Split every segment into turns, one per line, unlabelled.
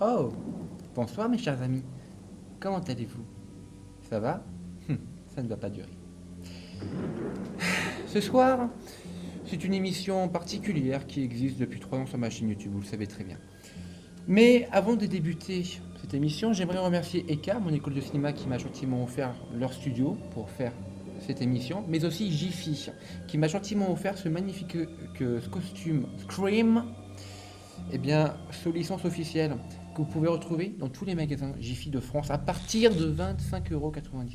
Oh, bonsoir mes chers amis. Comment allez-vous? Ça va? Ça ne va pas durer. Ce soir, c'est une émission particulière qui existe depuis 3 ans sur ma chaîne YouTube, vous le savez très bien. Mais avant de débuter cette émission, j'aimerais remercier Eka, mon école de cinéma, qui m'a gentiment offert leur studio pour faire cette émission, mais aussi Jiffy, qui m'a gentiment offert ce magnifique costume Scream, eh bien, sous licence officielle, que vous pouvez retrouver dans tous les magasins Jiffy de France à partir de 25,99 €.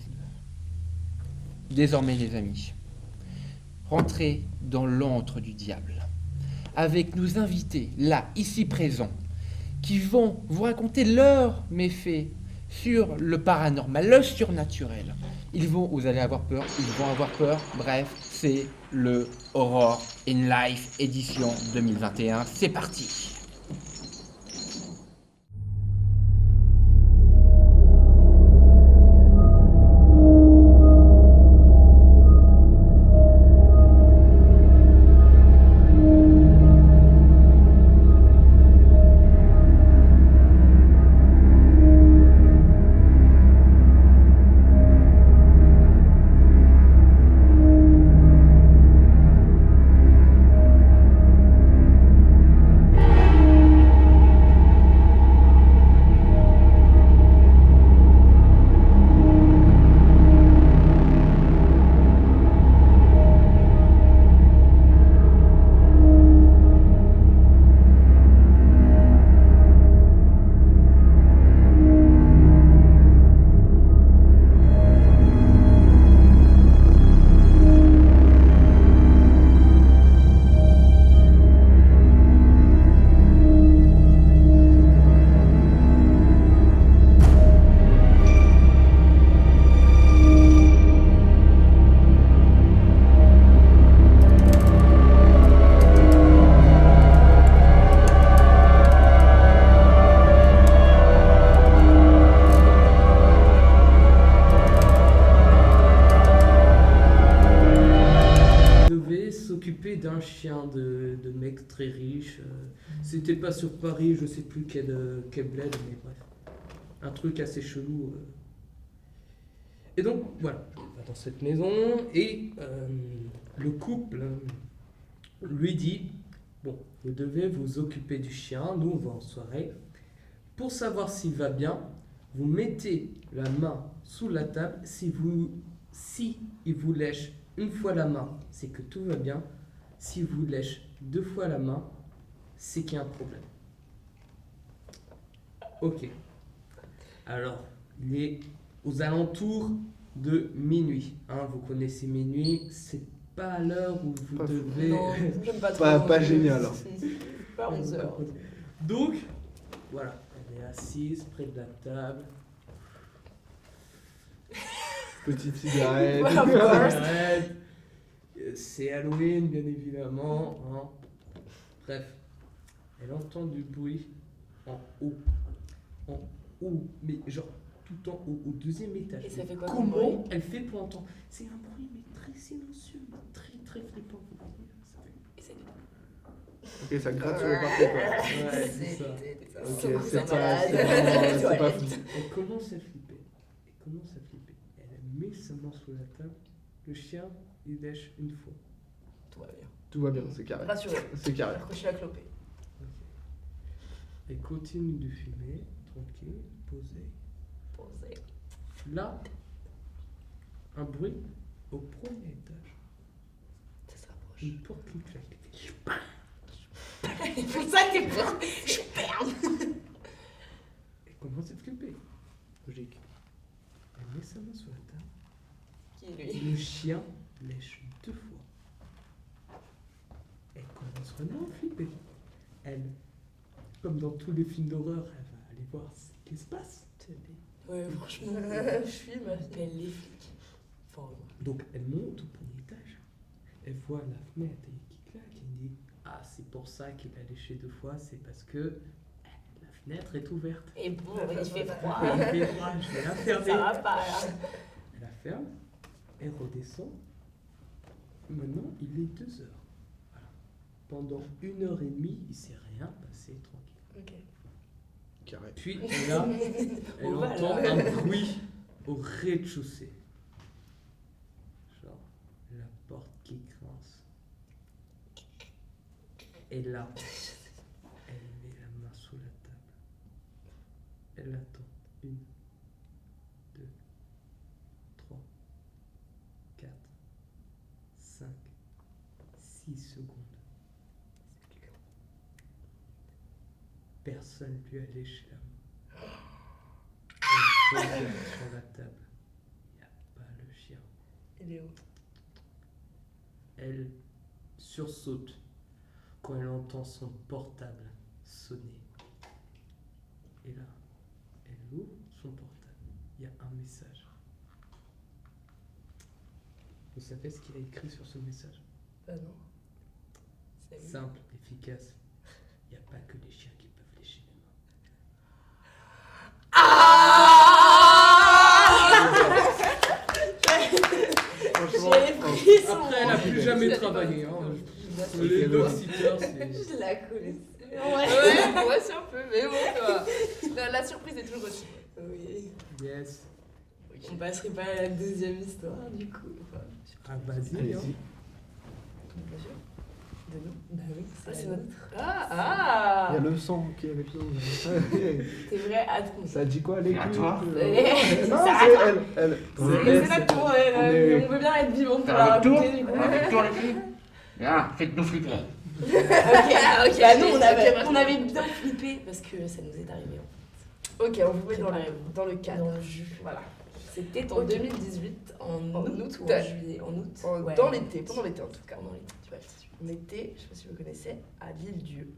Désormais, les amis, rentrez dans l'antre du diable, avec nos invités, là, ici présents, qui vont vous raconter leurs méfaits sur le paranormal, le surnaturel. Vous allez avoir peur, ils vont avoir peur, bref, c'est le Horror in Life édition 2021, c'est parti.
D'un chien de mec très riche. C'était pas sur Paris, je sais plus quel bled, mais bref. Un truc assez chelou. Et donc, voilà, il va dans cette maison et le couple lui dit, bon, vous devez vous occuper du chien, nous on va en soirée. Pour savoir s'il va bien, vous mettez la main sous la table. Si il vous lèche une fois la main, c'est que tout va bien. Si vous lèche 2 fois la main, c'est qu'il y a un problème. Ok. Alors, il est aux alentours de minuit. Vous connaissez minuit, c'est pas à l'heure où vous devez...
Non, j'aime pas trop.
Pas génial.
Pas 11h.
Donc, voilà, elle est assise près de la table.
Petite cigarette.
Cigarette. C'est Halloween, bien évidemment. Bref, elle entend du bruit en haut. Mais genre tout en haut, au 2e étage.
Et ça fait quoi
Comment
comme bruit
elle fait pour entendre? C'est un bruit, mais très silencieux, mais très très flippant.
Ok, ça gratte sur le parquet, quoi.
Ouais, c'est ça.
Ok, c'est pas fou.
Elle commence à flipper. Elle met sa main sous la table. Le chien, il lèche une fois.
Tout va bien.
Tout va bien, c'est carré.
Rassuré.
C'est carré.
Accroché la clopée.
Elle continue de fumer, tranquille, posée. Là, un bruit au 1er étage.
Ça s'approche.
Une porte qui claque.
C'est pour ça que t'es peur. Je perds.
Elle commence à flipper. Logique. Elle met sa main sur la table.
Qui est lui?
Le chien lèche 2 fois. Elle commence vraiment à flipper. Elle, comme dans tous les films d'horreur, elle va aller voir ce qui se passe.
Ouais, franchement, je suis appelle les flics. Enfin,
Donc elle monte au 1er étage. Elle voit la fenêtre qui claque. Elle dit, ah, c'est pour ça qu'il a léché 2 fois, c'est parce que la fenêtre est ouverte.
et bon, il fait froid.
Il fait froid, je vais la fermer.
Ça va pas, là.
Elle la ferme, elle redescend. Maintenant, il est 2 heures. Voilà. Pendant 1h30, il ne s'est rien passé, tranquille.
Ok.
carré.
Puis là, elle
On va,
entend
là.
un bruit au rez-de-chaussée. Genre, la porte qui grince. Et là, elle met la main sous la table. Elle attend 1, 2, 3, 4, 5, 6 secondes. Personne lui a léché la main. Elle regarde sur la table. Il n'y a pas le chien.
Il est où?
Elle sursaute quand elle entend son portable sonner. Et là, elle ouvre son portable. Il y a un message. Vous savez ce qu'il a écrit sur ce message?
Bah non. C'est
Simple, efficace. Il n'y a pas que les chiens qui peuvent lécher les mains.
Franchement,
J'ai pris son.
Après, elle n'a plus jamais travaillé. Hein. Les dog-sitters, c'est...
Je la connaissais.
Ouais, moi aussi un peu, mais bon, quoi. La surprise est toujours aussi.
Oui.
Yes.
On passerait pas à la deuxième histoire du coup. Enfin,
Ah, vas-y.
allez-y.
Hein.
bien sûr. De nous. Bah oui,
Ah, c'est
la
notre.
nôtre.
Il y
Ah
a le sang qui est avec nous.
C'est vrai, attends.
Ça dit quoi, les
À
culs
toi.
Non,
C'est
c'est
à
elle.
C'est la tour,
est-
on veut bien être vivante pour
Faire
la
le tour.
raconter du coup.
Avec toi, les filles. Bien, faites-nous flipper.
Ok, bah nous
ok,
on avait bien flippé parce que ça nous est arrivé.
Ok, on vous met dans le cadre.
Dans le jus.
Voilà.
C'était en
Ok.
2018, en août ou en
Ouais.
juillet. En août.
En-
Ouais,
dans
en
l'été,
août.
pendant l'été en tout cas.
Pendant l'été, tu vois.
On était, je sais pas si vous connaissez, à l'île-Dieu.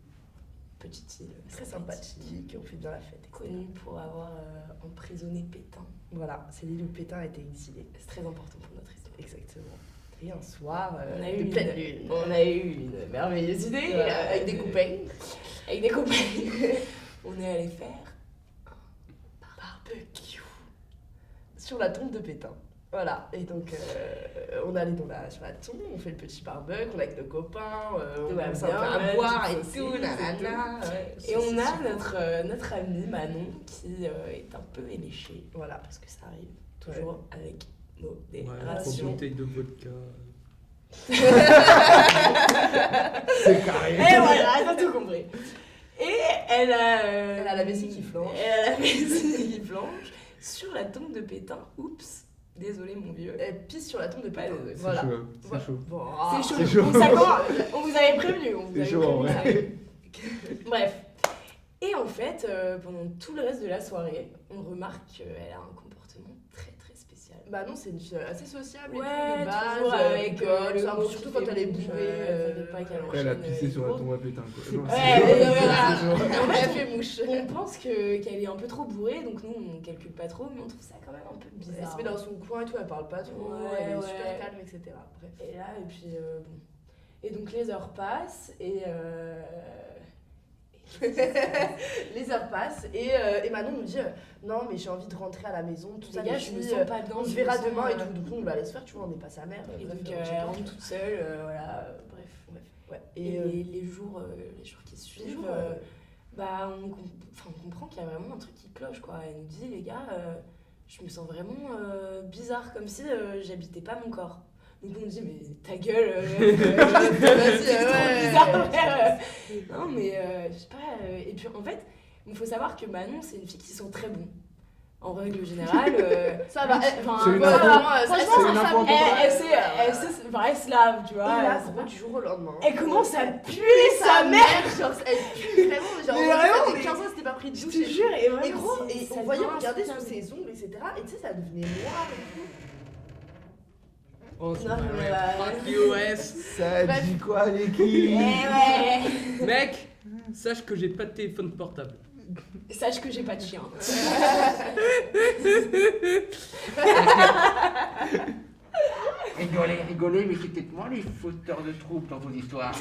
Petite île.
Très sympathique, on fait bien la fête. etc.
Connue pour avoir emprisonné Pétain.
Voilà, c'est l'île où Pétain a été exilé.
C'est très important pour notre histoire.
Exactement. Et un soir,
On a
de
eu
pleine lune.
On a eu une merveilleuse idée.
Avec des copains.
Avec des copains. On est allé faire
Barbecue. Sur la tombe de Pétain. Voilà, et donc on est allé sur la tombe, on fait le petit barbecue, on est avec nos copains, on
Tout va
commence un
bien,
peu à
ouais,
boire
tout
et
saucisse
tout,
et
nanana. ouais,
Et on a
super.
notre amie Manon qui est un peu éméchée.
Voilà.
Parce que ça arrive toujours avec
Ouais, trois
modération.
bouteilles de vodka.
C'est carré.
Et voilà, t'as tout compris. Et elle a...
Elle a la vessie qui flanche.
Elle a la vessie qui flanche sur la tombe de Pétain. Oups, désolé mon vieux.
Elle pisse sur la tombe de
Pas
Pétain.
désolé.
C'est
Voilà.
chaud. C'est chaud.
Bon,
C'est chaud.
c'est chaud.
On on vous avait prévenu. On vous
C'est
avait
chaud,
prévenu, ça
ouais.
arrive. Bref. Et en fait, pendant tout le reste de la soirée, on remarque qu'elle a un comportement très très spécial.
Bah non, c'est une fille assez sociable et
Ouais,
tout, de base,
toujours avec
rigole,
le
ça,
mot
surtout
qui
quand
fait
elle est
bouche,
bourrée.
ça fait pas qu'elle
Après, elle a
enchaîne,
pissé sur la
gros.
tombe à Pétain, quoi. Non,
Ouais,
c'est-
voilà.
c'est chaud.
On a fait mouche.
On pense qu'elle est un peu trop bourrée, donc nous on calcule pas trop, mais on trouve ça quand même un peu
Elle
bizarre.
se met dans son coin et tout, elle parle pas trop,
Ouais,
elle est
ouais.
super calme, etc. Bref.
Et là, et puis bon. Et donc les heures passent et.
Les heures passent et Manon nous dit non mais j'ai envie de rentrer à la maison, tout ça,
Les gars,
mais
je me
puis,
sens pas bien.
on se
je
verra
me sens,
demain et tout, donc nous on la laisse faire, tu vois, on n'est pas sa mère.
Et
bref,
donc
j'ai
elle
peur.
rentre toute seule, voilà, bref.
Ouais.
Et
Et
les jours qui suivent,
jours,
bah, on comprend qu'il y a vraiment un truc qui cloche, quoi. Elle nous dit, les gars, je me sens vraiment bizarre, comme si j'habitais pas mon corps. Donc on dit, mais ta gueule,
vas-y,
c'est trop
ouais.
bizarre, frère. Non, mais je sais pas. Et puis en fait, il faut savoir que Manon, c'est une fille qui sent très bon. En règle générale,
Ça va,
enfin,
C'est une
voilà.
info.
Franchement,
C'est une info
elle,
importante.
elle se lave, tu
Et
vois.
là,
elle-
c'est pas du jour au lendemain.
Elle commence à puer sa mère.
Genre, elle pue vraiment, genre,
Mais
on
vraiment,
ça fait
mais-
15 ans, c'était pas pris de
Je
douche.
te jure, et vraiment,
Et gros,
c'est-
et
ça
on voyait
devient
regarder sous
insupportable.
ses ongles, etc. Et tu sais, ça devenait noir et tout.
Oh, c'est
Non,
pas
mais
vrai. Fuck US.
Ça
Bref.
dit quoi, l'équipe?
Eh ouais.
Mec, sache que j'ai pas de téléphone portable.
Sache que j'ai pas de chien.
Rigolez, mais c'est peut-être moi les fauteurs de troubles dans vos histoires.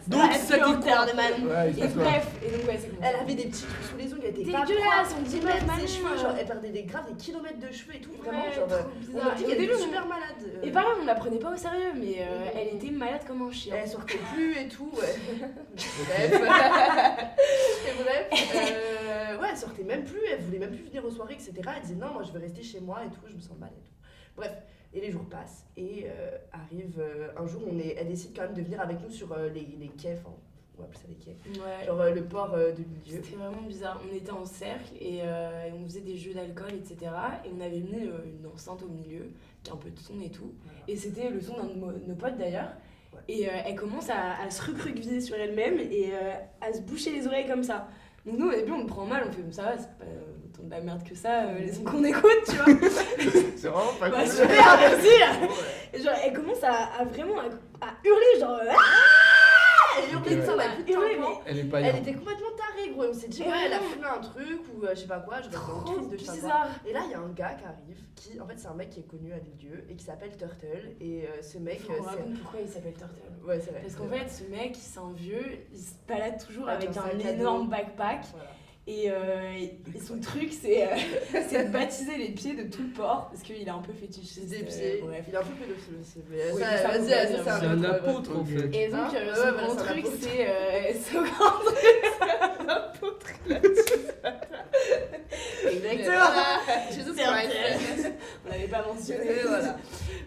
Donc, ça dit quoi?
de Manon.
Ouais,
Et
c'est ça.
bref, et donc ouais, c'est comme ça.
Elle avait des petits trucs sous les ongles, elle était pas
Dégueulasse,
propre,
on dit
même
meuf, Manon,
ses cheveux, genre elle perdait grave des kilomètres de cheveux et tout, vraiment,
Ouais,
genre
trop
on
bizarre.
a dit
Et au
qu'elle
début,
était
on-
super malade.
Et pareil, on la prenait pas au sérieux, mais elle était malade comme un chien.
Elle sortait plus et tout, ouais. Bref. Et bref, même plus, elle voulait même plus venir aux soirées, etc. Elle disait non, moi je veux rester chez moi et tout, je me sens mal et tout. Bref, et les jours passent et arrive un jour, elle décide quand même de venir avec nous sur les quais, enfin on va appeler ça les quais,
Ouais.
genre le port de milieu.
C'était vraiment bizarre. On était en cercle et on faisait des jeux d'alcool, etc. Et on avait mis une enceinte au milieu, qui a un peu de son et tout.
Voilà.
Et c'était le son d'un de nos potes d'ailleurs.
Ouais.
Et elle commence à se recroqueviller sur elle-même et à se boucher les oreilles comme ça. Donc nous au début on le prend mal, on fait ça va, c'est pas autant de la merde que ça, les sons qu'on écoute, tu vois.
C'est vraiment pas
Bah
cool.
super, merci.
Ouais.
Et genre elle commence à vraiment à hurler genre
Elle hurlait de ça, on avait plus de
hurler,
temps.
Elle est pas
Elle était complètement tarée, gros. Et on s'est dit,
Et
ouais, elle a
ouais.
fumé un truc ou je sais pas quoi, je vais dans
trop
une crise de je sais pas quoi.
bizarre.
Et là, il y a un gars qui arrive, qui, en fait, c'est un mec qui est connu à l'Île-Dieu et qui s'appelle Turtle. Et ce mec,
Faut qu'on raconte pourquoi il s'appelle Turtle.
Ouais, c'est vrai.
Parce qu'en fait, ce mec, c'est un vieux, il se balade toujours
Avec
avec
un
un
sac à dos.
énorme backpack.
Voilà.
Et son truc, c'est de baptiser les pieds de tout le port. Parce qu'il est un peu fétichiste.
Des pieds.
Bref.
Il est un peu pédophile aussi. Mais
Oui,
ça,
mais ça,
vas-y,
on va
vas-y,
dire.
c'est
C'est un
autre,
apôtre en
Ok.
fait.
Et donc,
Hein
son
ouais, voilà,
grand
c'est un
truc,
apôtre.
c'est. Son grand truc, c'est un apôtre Exactement.
Jésus
C'est un
Christ.
piège. On l'avait pas mentionné.
Et voilà.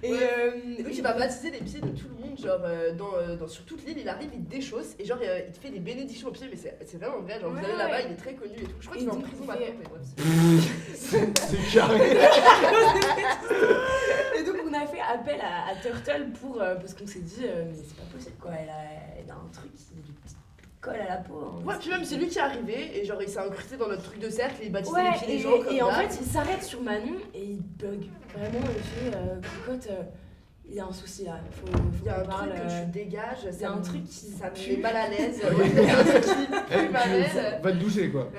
Et
Donc il va baptiser les pieds de tout le monde, genre sur toute l'île, il arrive, il te déchausse et genre il te fait des bénédictions aux pieds, mais c'est vraiment vrai, genre vous
Ouais,
allez là-bas,
ouais.
il est très connu et tout. Je crois
Et
qu'il est en
donc,
prison
il
maintenant,
fait-
mais bref.
C'est carré.
Et donc on a fait appel à Turtle pour parce qu'on s'est dit mais c'est pas possible quoi, elle a un truc qui lui colle à la peau. Hein.
Ouais, puis même c'est lui qui est arrivé et genre il s'est incrusté dans notre truc de cercle et il baptisait
Ouais,
les pieds des
et,
gens comme
et en
d'hab.
fait il s'arrête sur Manon et il bug. Vraiment il fait cocotte, il y a un souci là, faut
Il y a un
qu'on parle.
truc que tu dégages,
il y a un truc qui
ça me
pue.
met mal à l'aise.
Oui.
Il y a un truc qui pue mal à l'aise.
Va te doucher quoi.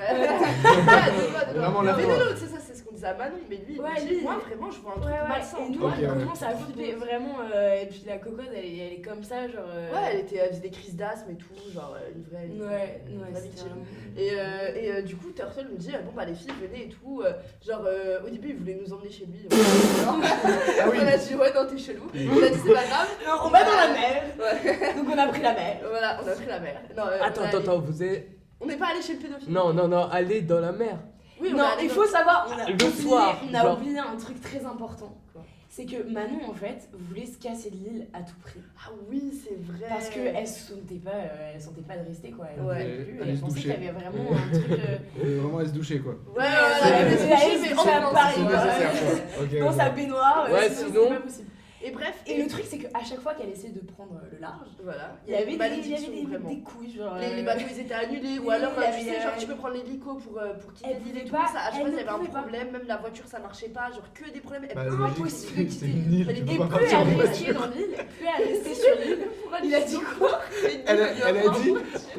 Vraiment
la
la
Mais
fois.
non, c'est ça, c'est ce qu'on disait à Manon, mais lui,
Ouais,
il dit,
lui,
moi
il-
vraiment je vois un
Ouais,
truc
ouais,
malsain.
et nous
toi.
Ok,
on
ouais.
commence à flipper vraiment et puis la cocotte elle est comme ça genre.
Ouais, elle faisait des crises d'asthme et tout, genre une vraie.
Ouais,
une vraie
c'était
victime.
vraiment-
Et du coup, Turtle nous dit bon bah les filles venez et tout. Genre au début il voulait nous emmener chez lui.
Ah oui.
On a dit ouais non t'es chelou. On a dit c'est pas grave.
Non, on va dans la mer.
Ouais.
Donc on a pris la mer.
Voilà, on a pris la mer. Non,
Attends, vous êtes.
On n'est pas allé chez le pédophile.
Non, allez dans la mer.
Oui, on est
Non,
allé
il
dans-
faut savoir, on a
Le
oublié,
soir,
on a
genre.
oublié un truc très important.
Quoi
C'est que Manon, en fait, voulait se casser de l'île à tout prix.
Ah oui, c'est vrai.
Parce qu'elle se sentait pas de rester, quoi. Elle
Ouais.
voulait plus,
Aller
elle
se
pensait
doucher.
qu'il y avait vraiment un truc...
Vraiment à se doucher quoi.
Ouais,
elle
ouais,
était
ouais,
allée
mais
se
en
faire
France,
Paris,
C'est
ouais.
nécessaire quoi. Ok,
dans
ok.
sa baignoire,
Ouais,
c'était
sinon-
pas possible.
Et bref,
Et le truc, c'est qu'à chaque fois qu'elle essayait de prendre le large,
voilà,
il y avait
malédiction, vraiment.
des couilles, genre...
Les bateaux ils étaient annulés ou
oui,
alors
il y
tu sais
avait,
genre tu peux prendre l'hélico pour quitter
elle
l'île et
pouvait
tout
pas,
ça, à chaque
elle
fois il y
ne
avait un
pouvait pas.
problème, même la voiture ça marchait pas, genre que des problèmes,
Bah,
elle
logique,
impossible de
c'est
quitter
une île,
l'île.
tu
Et
peux pas
plus
partir en
elle restait
voiture.
dans l'île, plus elle restait sur l'île. Il a dit quoi
Elle a dit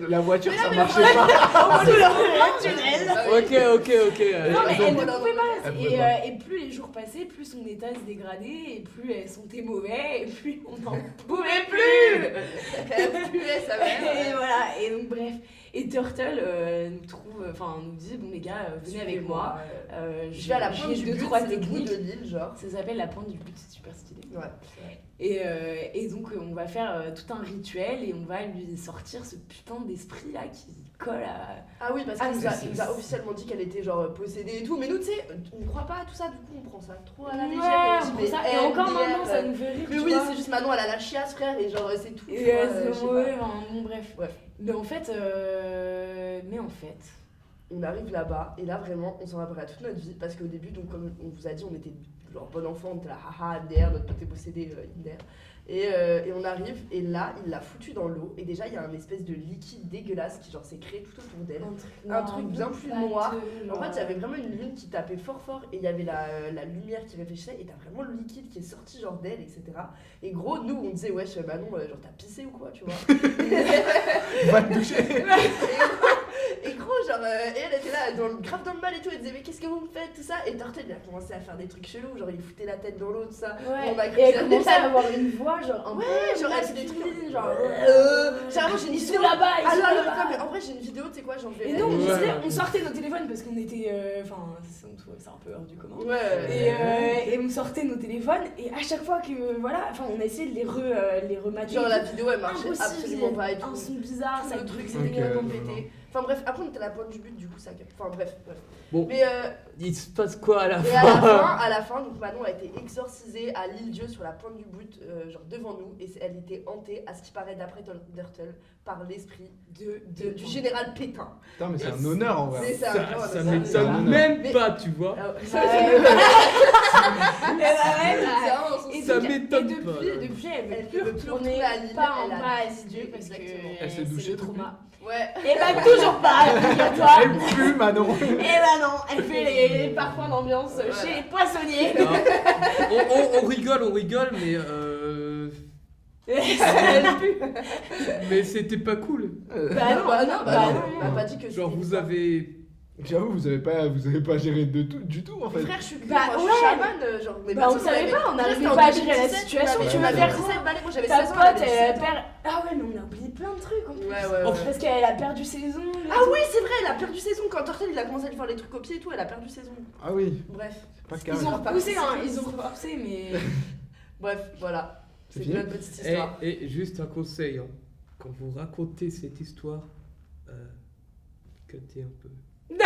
la voiture ça
Mais
marchait pas.
Sous le tunnel.
Ok.
Non mais
Ils
elle
ont-
ne pouvait pas.
Elle pouvait pas.
Et plus les jours passaient, plus son état se dégradait, et plus elle sentait mauvais, et plus on n'en pouvait plus.
Elle puait sa
Et
mère.
voilà. Et donc bref. Et Turtle nous dit bon les gars, venez avec moi.
Je vais à la pointe
j'ai
du
deux
but,
trois
c'est le bout
techniques.
de l'île genre.
Ça s'appelle la pointe du but, c'est super stylé.
Ouais.
Et donc on va faire tout un rituel et on va lui sortir ce putain d'esprit là qui colle à.
Ah oui, parce
Ah,
qu'il
c'est-
nous a officiellement dit qu'elle était genre possédée et tout, mais nous tu sais, on ne croit pas à tout ça, du coup on prend ça trop à la légère.
Ouais,
on
on
dit,
prend
mais
ça. Et encore
MDR,
maintenant ça nous fait rire.
Mais
tu
oui,
vois.
c'est juste maintenant elle a la chiasse frère et genre c'est tout. tu
Et
vois,
c'est
je sais
mauvais,
pas.
enfin, bon bref.
Ouais.
Mais en fait,
On arrive là-bas et là vraiment on s'en rappellera toute notre vie parce qu'au début donc comme on vous a dit on était genre bon enfant, on était là haha MDR, notre pote est possédé MDR. Et on arrive et là il l'a foutu dans l'eau et déjà il y a un espèce de liquide dégueulasse qui genre s'est créé tout autour d'elle. Un truc bien plus noir. En fait, il y avait vraiment une lune qui tapait fort et il y avait la lumière qui réfléchissait et t'as vraiment le liquide qui est sorti genre d'elle, etc. Et gros, nous on disait, wesh, Manon, genre t'as pissé ou quoi, tu vois.
Va te doucher.
Et gros, genre, et elle était là, grave dans le mal et tout, elle disait, mais qu'est-ce que vous me faites, tout ça. Et Turtle, il a commencé à faire des trucs chelous, genre il foutait la tête dans l'eau, tout ça.
Ouais.
On a cru
Et elle
qu'il
commence
allait
à avoir une voix genre un
Ouais,
peu
genre, elle fait
masculine,
des trucs
genre.
Généralement, j'ai une
Ils
vidéo.
sont là-bas, ils sont
Alors,
là-bas.
mais en vrai, j'ai une vidéo, tu sais quoi, j'en
Et
verrai.
nous, on,
Ouais.
disait, on sortait nos téléphones parce qu'on était. Enfin, on trouvait ça un peu hors du commun.
Ouais.
Et on sortait nos téléphones et à chaque fois que. Voilà, enfin, on essayait de les remater.
Genre la vidéo elle marchait
Impossible,
absolument pas et
un
tout.
son bizarre,
Tout
ça
le truc
glisse.
c'était
Ok,
complètement
non,
pété. Enfin bref, après on était à la pointe du but, du coup ça. Enfin bref.
Bon.
Mais
Il se passe quoi à la
et
fin?
à la fin, donc Manon a été exorcisée à l'île-dieu sur la pointe du but, genre devant nous, et elle était hantée, à ce qui paraît d'après Turtle, par l'esprit du général Pétain.
Putain, mais c'est un honneur en vrai.
C'est ça,
Ça
ça,
m'étonne
Mais-
même pas, tu vois.
Ah,
Ouais.
ça,
Et
Ça
donc,
m'étonne
et
pas.
depuis, elle veut
Elle
plus
veut plus
retourner
retourner à Lille,
pas en
elle a
bas à
décidé,
Dieu parce que
exactement.
Elle s'est
c'est
douchée
le
depuis.
trauma.
Ouais.
Et bah toujours pas, figure-toi.
Elle pue, Manon.
Et bah non, elle fait les parfums d'ambiance chez les poissonniers.
Non. On rigole, mais
Elle pue.
mais c'était pas cool.
Bah non,
bah
non,
non,
bah non.
on m'a pas dit que
Genre
c'était
vous
ça.
avez.
J'avoue, vous avez pas géré du tout en fait.
Frère, je suis
Bah,
moi, je suis
ouais.
chamane, genre, mais
Bah, on
personne
savait
m'avait-
pas, on
Déjà,
n'arrivait
c'était en
pas à gérer la
2017,
situation,
tu
tu
m'avais
m'avais
17 balais, moi j'avais
Ta
16 ans.
pote,
elle avait
elle
17 ans.
perd. Ah ouais, mais on a oublié plein de trucs en plus.
Ouais.
Parce qu'elle a perdu ses ongles.
Ah oui, c'est vrai, elle a perdu ses ongles. Quand Turtle il a commencé à lui faire les trucs au pied et tout, elle a perdu ses ongles.
Ah oui,
Bref.
c'est pas
Ils
carré.
ont repoussé, hein, ils ont repoussé, mais.
Bref, voilà.
C'est
C'est
fini
notre petite histoire.
Et juste un conseil, hein. Quand vous racontez cette histoire, cuttez un peu.
Non,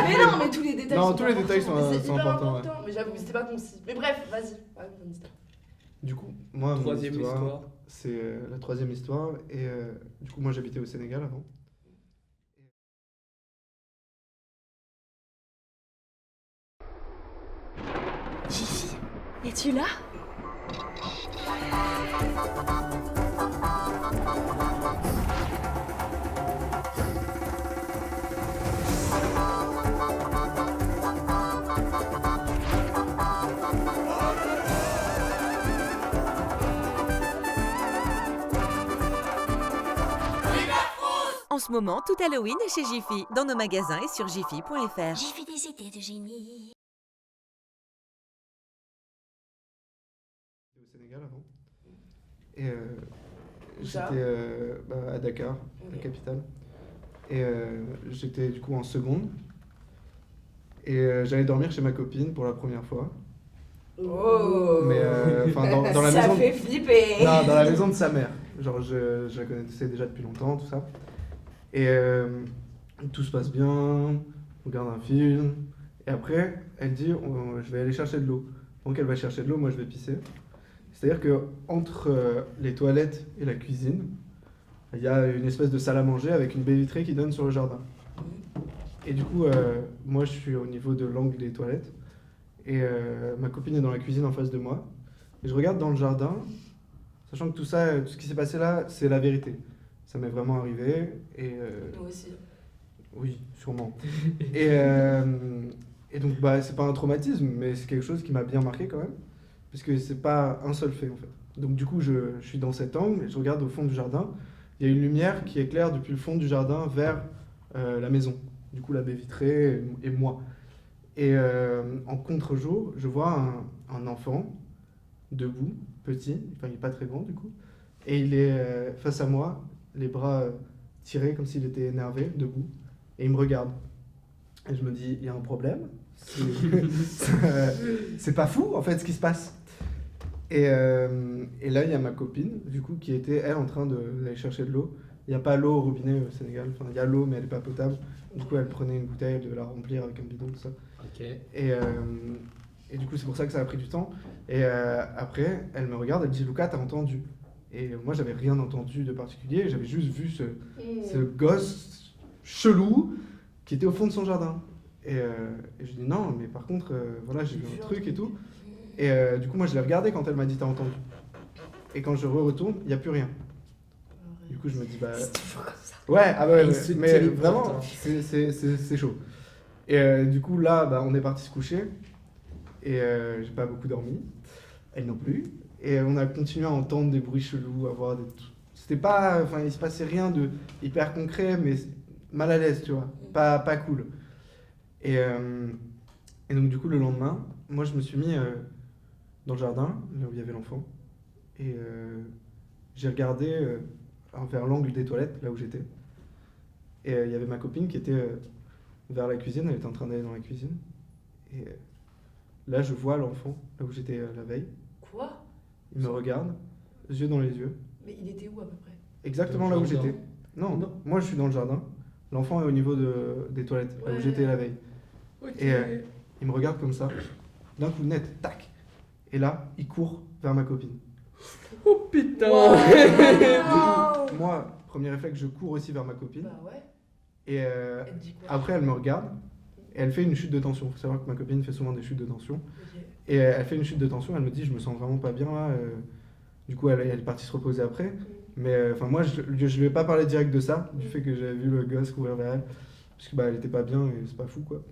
mais non, mais tous les détails
Non,
sont
tous les
importants.
détails sont
Mais c'est hyper
importants.
important, mais j'avoue, c'était pas concis. Mais bref, vas-y. Ouais, mon histoire.
Du coup, moi, mon
Troisième histoire.
c'est la troisième histoire. Et du coup, moi, j'habitais au Sénégal avant.
Gigi, es-tu là? En ce moment, tout Halloween est chez Jiffy, dans nos magasins et sur jiffy.fr.
J'ai fait des idées de génie.
Au Sénégal avant. Et
Où ça
j'étais à Dakar, la
Ok.
capitale. Et j'étais du coup en seconde. Et j'allais dormir chez ma copine pour la première fois.
Oh.
Mais enfin dans la
Ça
maison.
fait flipper.
Non, dans la maison de sa mère. Genre je la connaissais déjà depuis longtemps, tout ça. Et tout se passe bien, on regarde un film. Et après, elle dit je vais aller chercher de l'eau. Donc elle va chercher de l'eau, moi je vais pisser. C'est-à-dire que entre les toilettes et la cuisine, il y a une espèce de salle à manger avec une baie vitrée qui donne sur le jardin. Et du coup, moi je suis au niveau de l'angle des toilettes. Et ma copine est dans la cuisine en face de moi. Et je regarde dans le jardin, sachant que tout ça, tout ce qui s'est passé là, c'est la vérité. Ça m'est vraiment arrivé. Et
Nous aussi.
oui, sûrement. Et donc, bah, c'est pas un traumatisme, mais c'est quelque chose qui m'a bien marqué quand même. Parce que c'est pas un seul fait en fait. Donc, du coup, je suis dans cet angle et je regarde au fond du jardin. Il y a une lumière qui éclaire depuis le fond du jardin vers la maison. Du coup, la baie vitrée et moi. Et en contre-jour, je vois un enfant debout, petit, enfin il est pas très grand du coup, et il est face à moi, les bras tirés comme s'il était énervé, debout, et il me regarde. Et je me dis, il y a un problème, c'est pas fou en fait ce qui se passe. Et là, il y a ma copine, du coup, qui était, elle, en train d'aller chercher de l'eau. Il n'y a pas l'eau au robinet au Sénégal, enfin, il y a l'eau, mais elle n'est pas potable. Du coup, elle prenait une bouteille, elle devait la remplir avec un bidon, tout ça.
Ok.
Et du coup, c'est pour ça que ça a pris du temps. Et après, elle me regarde, elle dit, Lucas, t'as entendu? Et moi, j'avais rien entendu de particulier, j'avais juste vu ce gosse chelou qui était au fond de son jardin. Et je dis, non, mais par contre, voilà, j'ai vu un truc et tout. Et du coup, moi, je l'ai regardé quand elle m'a dit, t'as entendu? Et quand je retourne, il n'y a plus rien. Du coup, je me dis, bah.
C'est toujours comme ça.
Ouais, ah ouais,
Il
ouais,
se
mais
téléporte,
vraiment,
hein.
c'est chaud. Et du coup, là, bah, on est parti se coucher. Et j'ai pas beaucoup dormi. Elle non plus. Et on a continué à entendre des bruits chelous, à voir des trucs. C'était pas. Enfin, il se passait rien de hyper concret, mais mal à l'aise, tu vois. Pas cool. Et donc, du coup, le lendemain, moi, je me suis mis dans le jardin, là où il y avait l'enfant. Et j'ai regardé vers l'angle des toilettes, là où j'étais. Et il y avait ma copine qui était vers la cuisine, elle était en train d'aller dans la cuisine. Et là, je vois l'enfant, là où j'étais la veille.
Quoi?
Il me regarde, yeux dans les yeux,
Mais il était où à peu près?
exactement
Dans
là
le
où
jardin.
j'étais. Non,
Non.
moi je suis dans le jardin, L'enfant est au niveau des toilettes, là où
Ouais.
j'étais la veille.
Ok.
Et il me regarde comme ça, d'un coup net, tac. Et là, il court vers ma copine.
Oh putain.
Moi, premier réflexe, je cours aussi vers ma copine.
Bah ouais.
Et
Elle te dit quoi?
après, elle me regarde et elle fait une chute de tension. Il faut savoir que ma copine fait souvent des chutes de tension.
Ok.
Et elle fait une chute de tension, elle me dit, je me sens vraiment pas bien là. Du coup, elle est partie se reposer après. Mais enfin, moi, je lui ai pas parlé direct de ça, du fait que j'avais vu le gosse courir vers elle. Parce que bah, elle était pas bien et c'est pas fou quoi.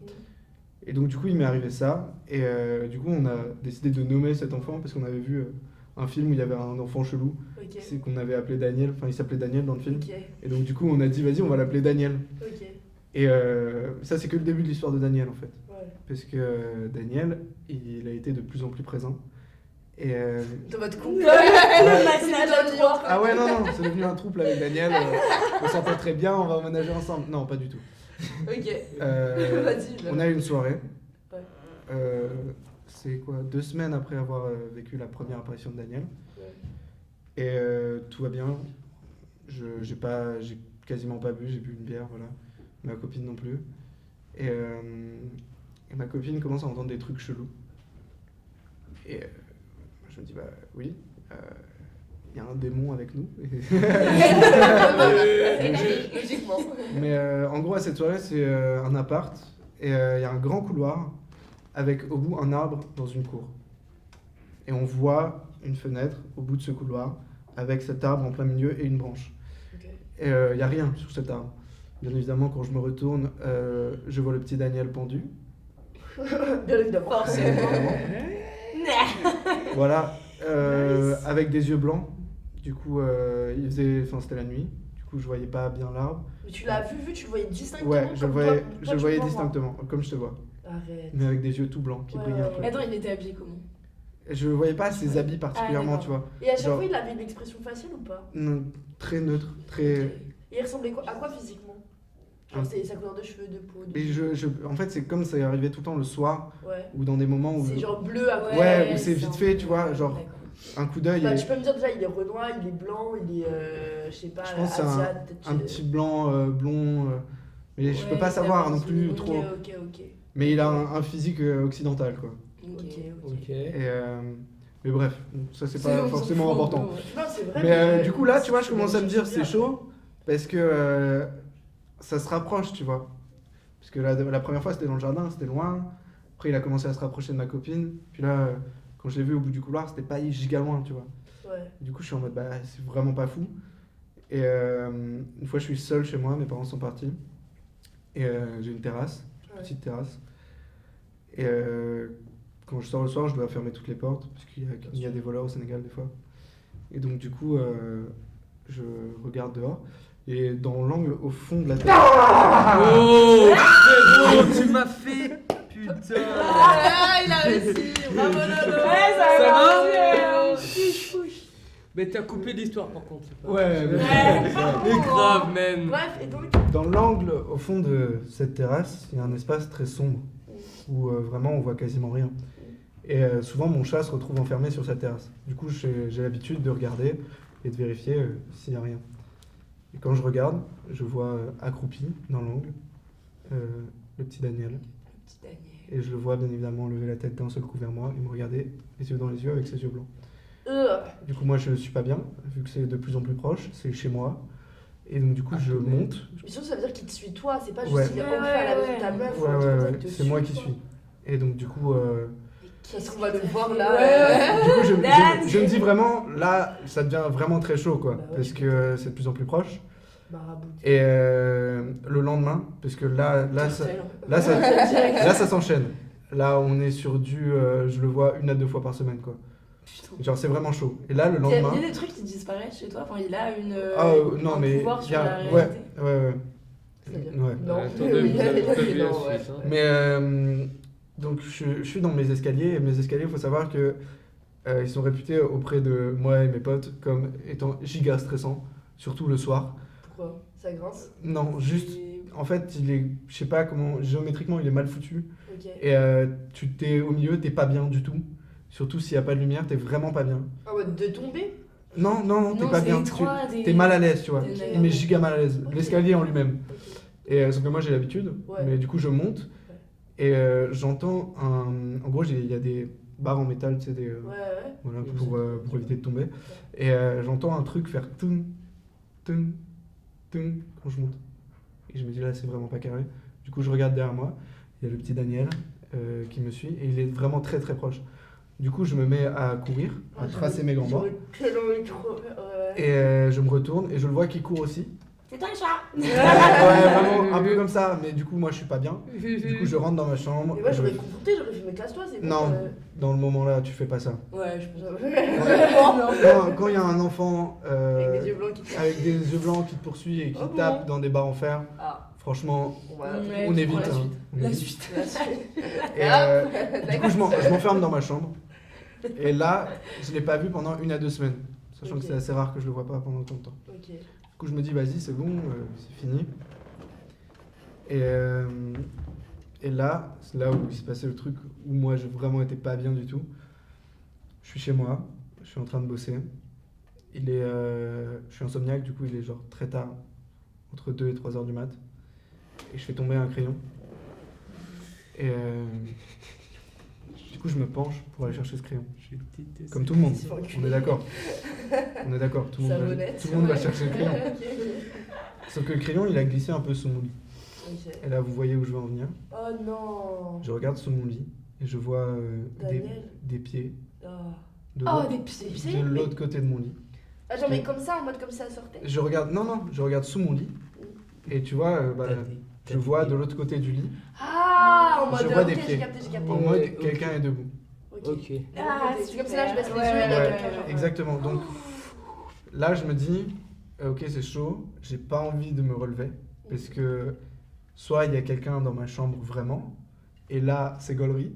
Et donc, du coup, il m'est arrivé ça. Et du coup, on a décidé de nommer cet enfant parce qu'on avait vu un film où il y avait un enfant chelou.
Ok.
C'est qu'on avait appelé Daniel. Enfin, il s'appelait Daniel dans le film.
Ok.
Et donc, du coup, on a dit, vas-y, on va l'appeler Daniel.
Ok.
Et ça, c'est que le début de l'histoire de Daniel en fait.
Ouais.
Parce que Daniel, il a été de plus en plus présent. Et
Dans votre couple.
ah ouais, non, c'est devenu un trouble avec Daniel. On s'entend très bien, on va emménager ensemble. Non, pas du tout.
Ok.
Euh,
Vas-y.
on a eu une soirée.
Ouais.
C'est quoi 2 semaines après avoir vécu la première apparition de Daniel.
Ouais.
Et tout va bien. J'ai quasiment pas bu, j'ai bu une bière, voilà. Ma copine non plus. Et ma copine commence à entendre des trucs chelous. Et je me dis, bah oui, il y a un démon avec nous.
Logiquement.
Mais en gros, à cette soirée, c'est un appart. Et il y a un grand couloir avec au bout un arbre dans une cour. Et on voit une fenêtre au bout de ce couloir avec cet arbre en plein milieu et une branche.
Ok.
Et il n'y a rien sur cet arbre. Bien évidemment, quand je me retourne, je vois le petit Daniel pendu.
Bien évidemment.
Voilà,
Nice.
avec des yeux blancs. Du coup, c'était la nuit. Du coup, je voyais pas bien l'arbre.
Mais tu l'as vu, tu le voyais distinctement.
Ouais, je le
comme
voyais,
toi,
je
toi,
le
tu
voyais
vois, moi.
distinctement, comme je te vois.
Arrête.
Mais avec des yeux tout blancs qui
Ouais,
brillaient un
ouais,
peu.
ouais.
Attends, il était habillé comment?
Et je voyais pas ses habits particulièrement,
d'accord.
tu vois.
Et à chaque
Genre-
fois, il avait une expression faciale ou pas?
Non, très neutre, très.
Et il ressemblait à quoi physiquement? Genre, c'est sa couleur de cheveux, de peau. De...
Et en fait, c'est comme ça arrivait tout le temps le soir
Ouais.
ou dans des moments où.
C'est genre bleu à côté.
Ouais, où c'est vite fait, tu vois, genre
D'accord.
un coup d'œil.
Bah,
et
tu peux me dire déjà, il est renois, il est blanc, il est. Je sais pas,
Je pense que c'est
asiat, peut-être.
un petit blanc blond. Mais je peux
Ouais,
pas savoir non
d'accord,
plus
ok,
trop.
Ok.
Mais il a un physique occidental, quoi.
Ok.
Ok.
Et, mais bref, ça c'est pas forcément important.
Non, c'est vrai.
Mais du coup là, tu vois, je commence à me dire
c'est
c'est chaud parce que ça se rapproche, tu vois. Parce que la première fois c'était dans le jardin, c'était loin. Après il a commencé à se rapprocher de ma copine. Puis là, quand je l'ai vu au bout du couloir, c'était pas giga loin, tu vois.
Ouais.
Du coup je suis en mode bah c'est vraiment pas fou. Et une fois je suis seul chez moi, mes parents sont partis. Et j'ai une terrasse, une petite terrasse. Et quand je sors le soir, je dois fermer toutes les portes parce qu'il y a des voleurs au Sénégal des fois. Et donc du coup, je regarde dehors et dans l'angle au fond de la terrasse.
Oh frérot, tu m'as fait putain.
Ah, il a réussi. Bravo, Lolo.
Ça va? Mais t'as coupé l'histoire par contre. c'est pas-
Ouais, mais
Mais grave, man.
Bref, et donc.
dans l'angle au fond de cette terrasse, il y a un espace très sombre où vraiment on voit quasiment rien. Et souvent mon chat se retrouve enfermé sur cette terrasse. Du coup, j'ai l'habitude de regarder et de vérifier s'il n'y a rien. Et quand je regarde, je vois accroupi dans l'angle le petit Daniel.
Petit Daniel.
Et je le vois bien évidemment lever la tête d'un seul coup vers moi et me regarder les yeux dans les yeux avec ses yeux blancs. Du coup, moi je suis pas bien, vu que c'est de plus en plus proche, c'est chez moi. Et donc, du coup, je monte.
Mais surtout, ça veut dire qu'il te suit toi, c'est pas juste
Ouais.
qu'il est ancré à la maison de ta meuf.
Ouais,
ou un truc
ouais,
comme ça,
ouais,
il te
c'est moi qui
quoi.
suis. Et donc, du coup,
Ça se trouve, on va le voir là.
du coup je
Dan.
me dis vraiment, là, ça devient vraiment très chaud, quoi.
Bah ouais,
parce que c'est de plus en plus proche.
Marabout.
Et le lendemain, parce que là, ça s'enchaîne. Là, on est sur je le vois 1 à 2 fois par semaine, quoi.
Putain.
Genre, c'est vraiment chaud. Et là, le
Il y
lendemain.
a des trucs qui disparaissent chez toi. Enfin, il a
Non,
un
mais.
pouvoir
il
sur
y a-
la
ouais,
réalité.
ouais.
C'est-à-dire
Ouais.
Non.
Attendez, vous avez pas vu la
Non, ouais.
suite. Hein.
Mais donc je suis dans mes escaliers et mes escaliers, il faut savoir que ils sont réputés auprès de moi et mes potes comme étant giga stressants, surtout le soir.
Pourquoi? Ça grince?
Non, juste
Et-
en fait, je sais pas comment géométriquement il est mal foutu
Ok.
et tu t'es au milieu, t'es pas bien du tout. Surtout s'il y a pas de lumière, t'es vraiment pas bien.
En mode de tomber?
Non, t'es
Non,
pas
c'est
bien.
étroit,
T'es mal à l'aise, tu vois.
Des-
Mais giga mal à l'aise.
Ok.
L'escalier en lui-même.
Ok.
Et sauf que moi j'ai l'habitude,
Ouais.
mais du coup je monte et j'entends un. En gros, il y a des barres en métal, tu sais, des.
Ouais.
Voilà, pour éviter de tomber. Et j'entends un truc faire tung, tung, tung quand je monte. Et je me dis là, c'est vraiment pas carré. Du coup, je regarde derrière moi, il y a le petit Daniel qui me suit et il est vraiment très très proche. Du coup, je me mets à courir, à tracer mes grands bords. Et je me retourne et je le vois qui court aussi.
C'est toi le chat.
Ouais, vraiment un peu comme ça, mais du coup, moi je suis pas bien. Du coup, je rentre dans ma chambre.
Et moi,
je-
j'aurais confronté, j'aurais fait, mais classe-toi, c'est bon.
Non, dans le moment là, tu fais pas ça.
Ouais, je pense.
Quand il y a un enfant
Avec des yeux blancs qui te
avec des yeux blancs qui te poursuit et qui
Oh bon.
tape dans des barres en fer,
Ah,
franchement,
ouais.
on évite.
la
hein.
suite.
On
La
évite.
suite.
La suite.
Et du coup, je m'enferme dans ma chambre. Et là, je l'ai pas vu pendant 1 à 2 semaines. Sachant
Ok.
que c'est assez rare que je le vois pas pendant autant de temps.
Ok.
Du coup, je me dis, vas-y, c'est bon, c'est fini. Et là, c'est là où il s'est passé le truc où moi, j'ai vraiment été pas bien du tout. Je suis chez moi, je suis en train de bosser. Je suis insomniaque, du coup, il est genre très tard, entre 2 et 3 heures du mat. Et je fais tomber un crayon. Et du coup, je me penche pour aller chercher ce crayon. Comme tout le monde, on est d'accord. On est d'accord, tout le monde,
Savonnette.
tout le monde va chercher le crayon.
Ok.
Sauf que le crayon, il a glissé un peu sous mon lit.
Ok.
Et là, vous voyez où je veux en venir.
Oh non.
Je regarde sous mon lit et je vois
Daniel.
des pieds
Oh.
de
Oh,
l'autre-
des pieds.
de l'autre côté de mon lit.
Attends, mais comme ça, en mode comme ça sortait.
Je regarde, non, je regarde sous mon lit et tu vois, je vois de l'autre côté du lit,
Ah, en mode.
Je vois des
ok,
pieds.
j'ai capté, j'ai capté.
en
Ouais,
mode
ok.
quelqu'un est debout.
Ok.
Ah,
c'est comme ça, là, je baisse les
super.
yeux et
Ouais,
il y a
ouais,
quelqu'un, genre,
Exactement. Donc là, je me dis, ok, c'est chaud, j'ai pas envie de me relever parce que soit il y a quelqu'un dans ma chambre vraiment, et là, c'est gaulerie.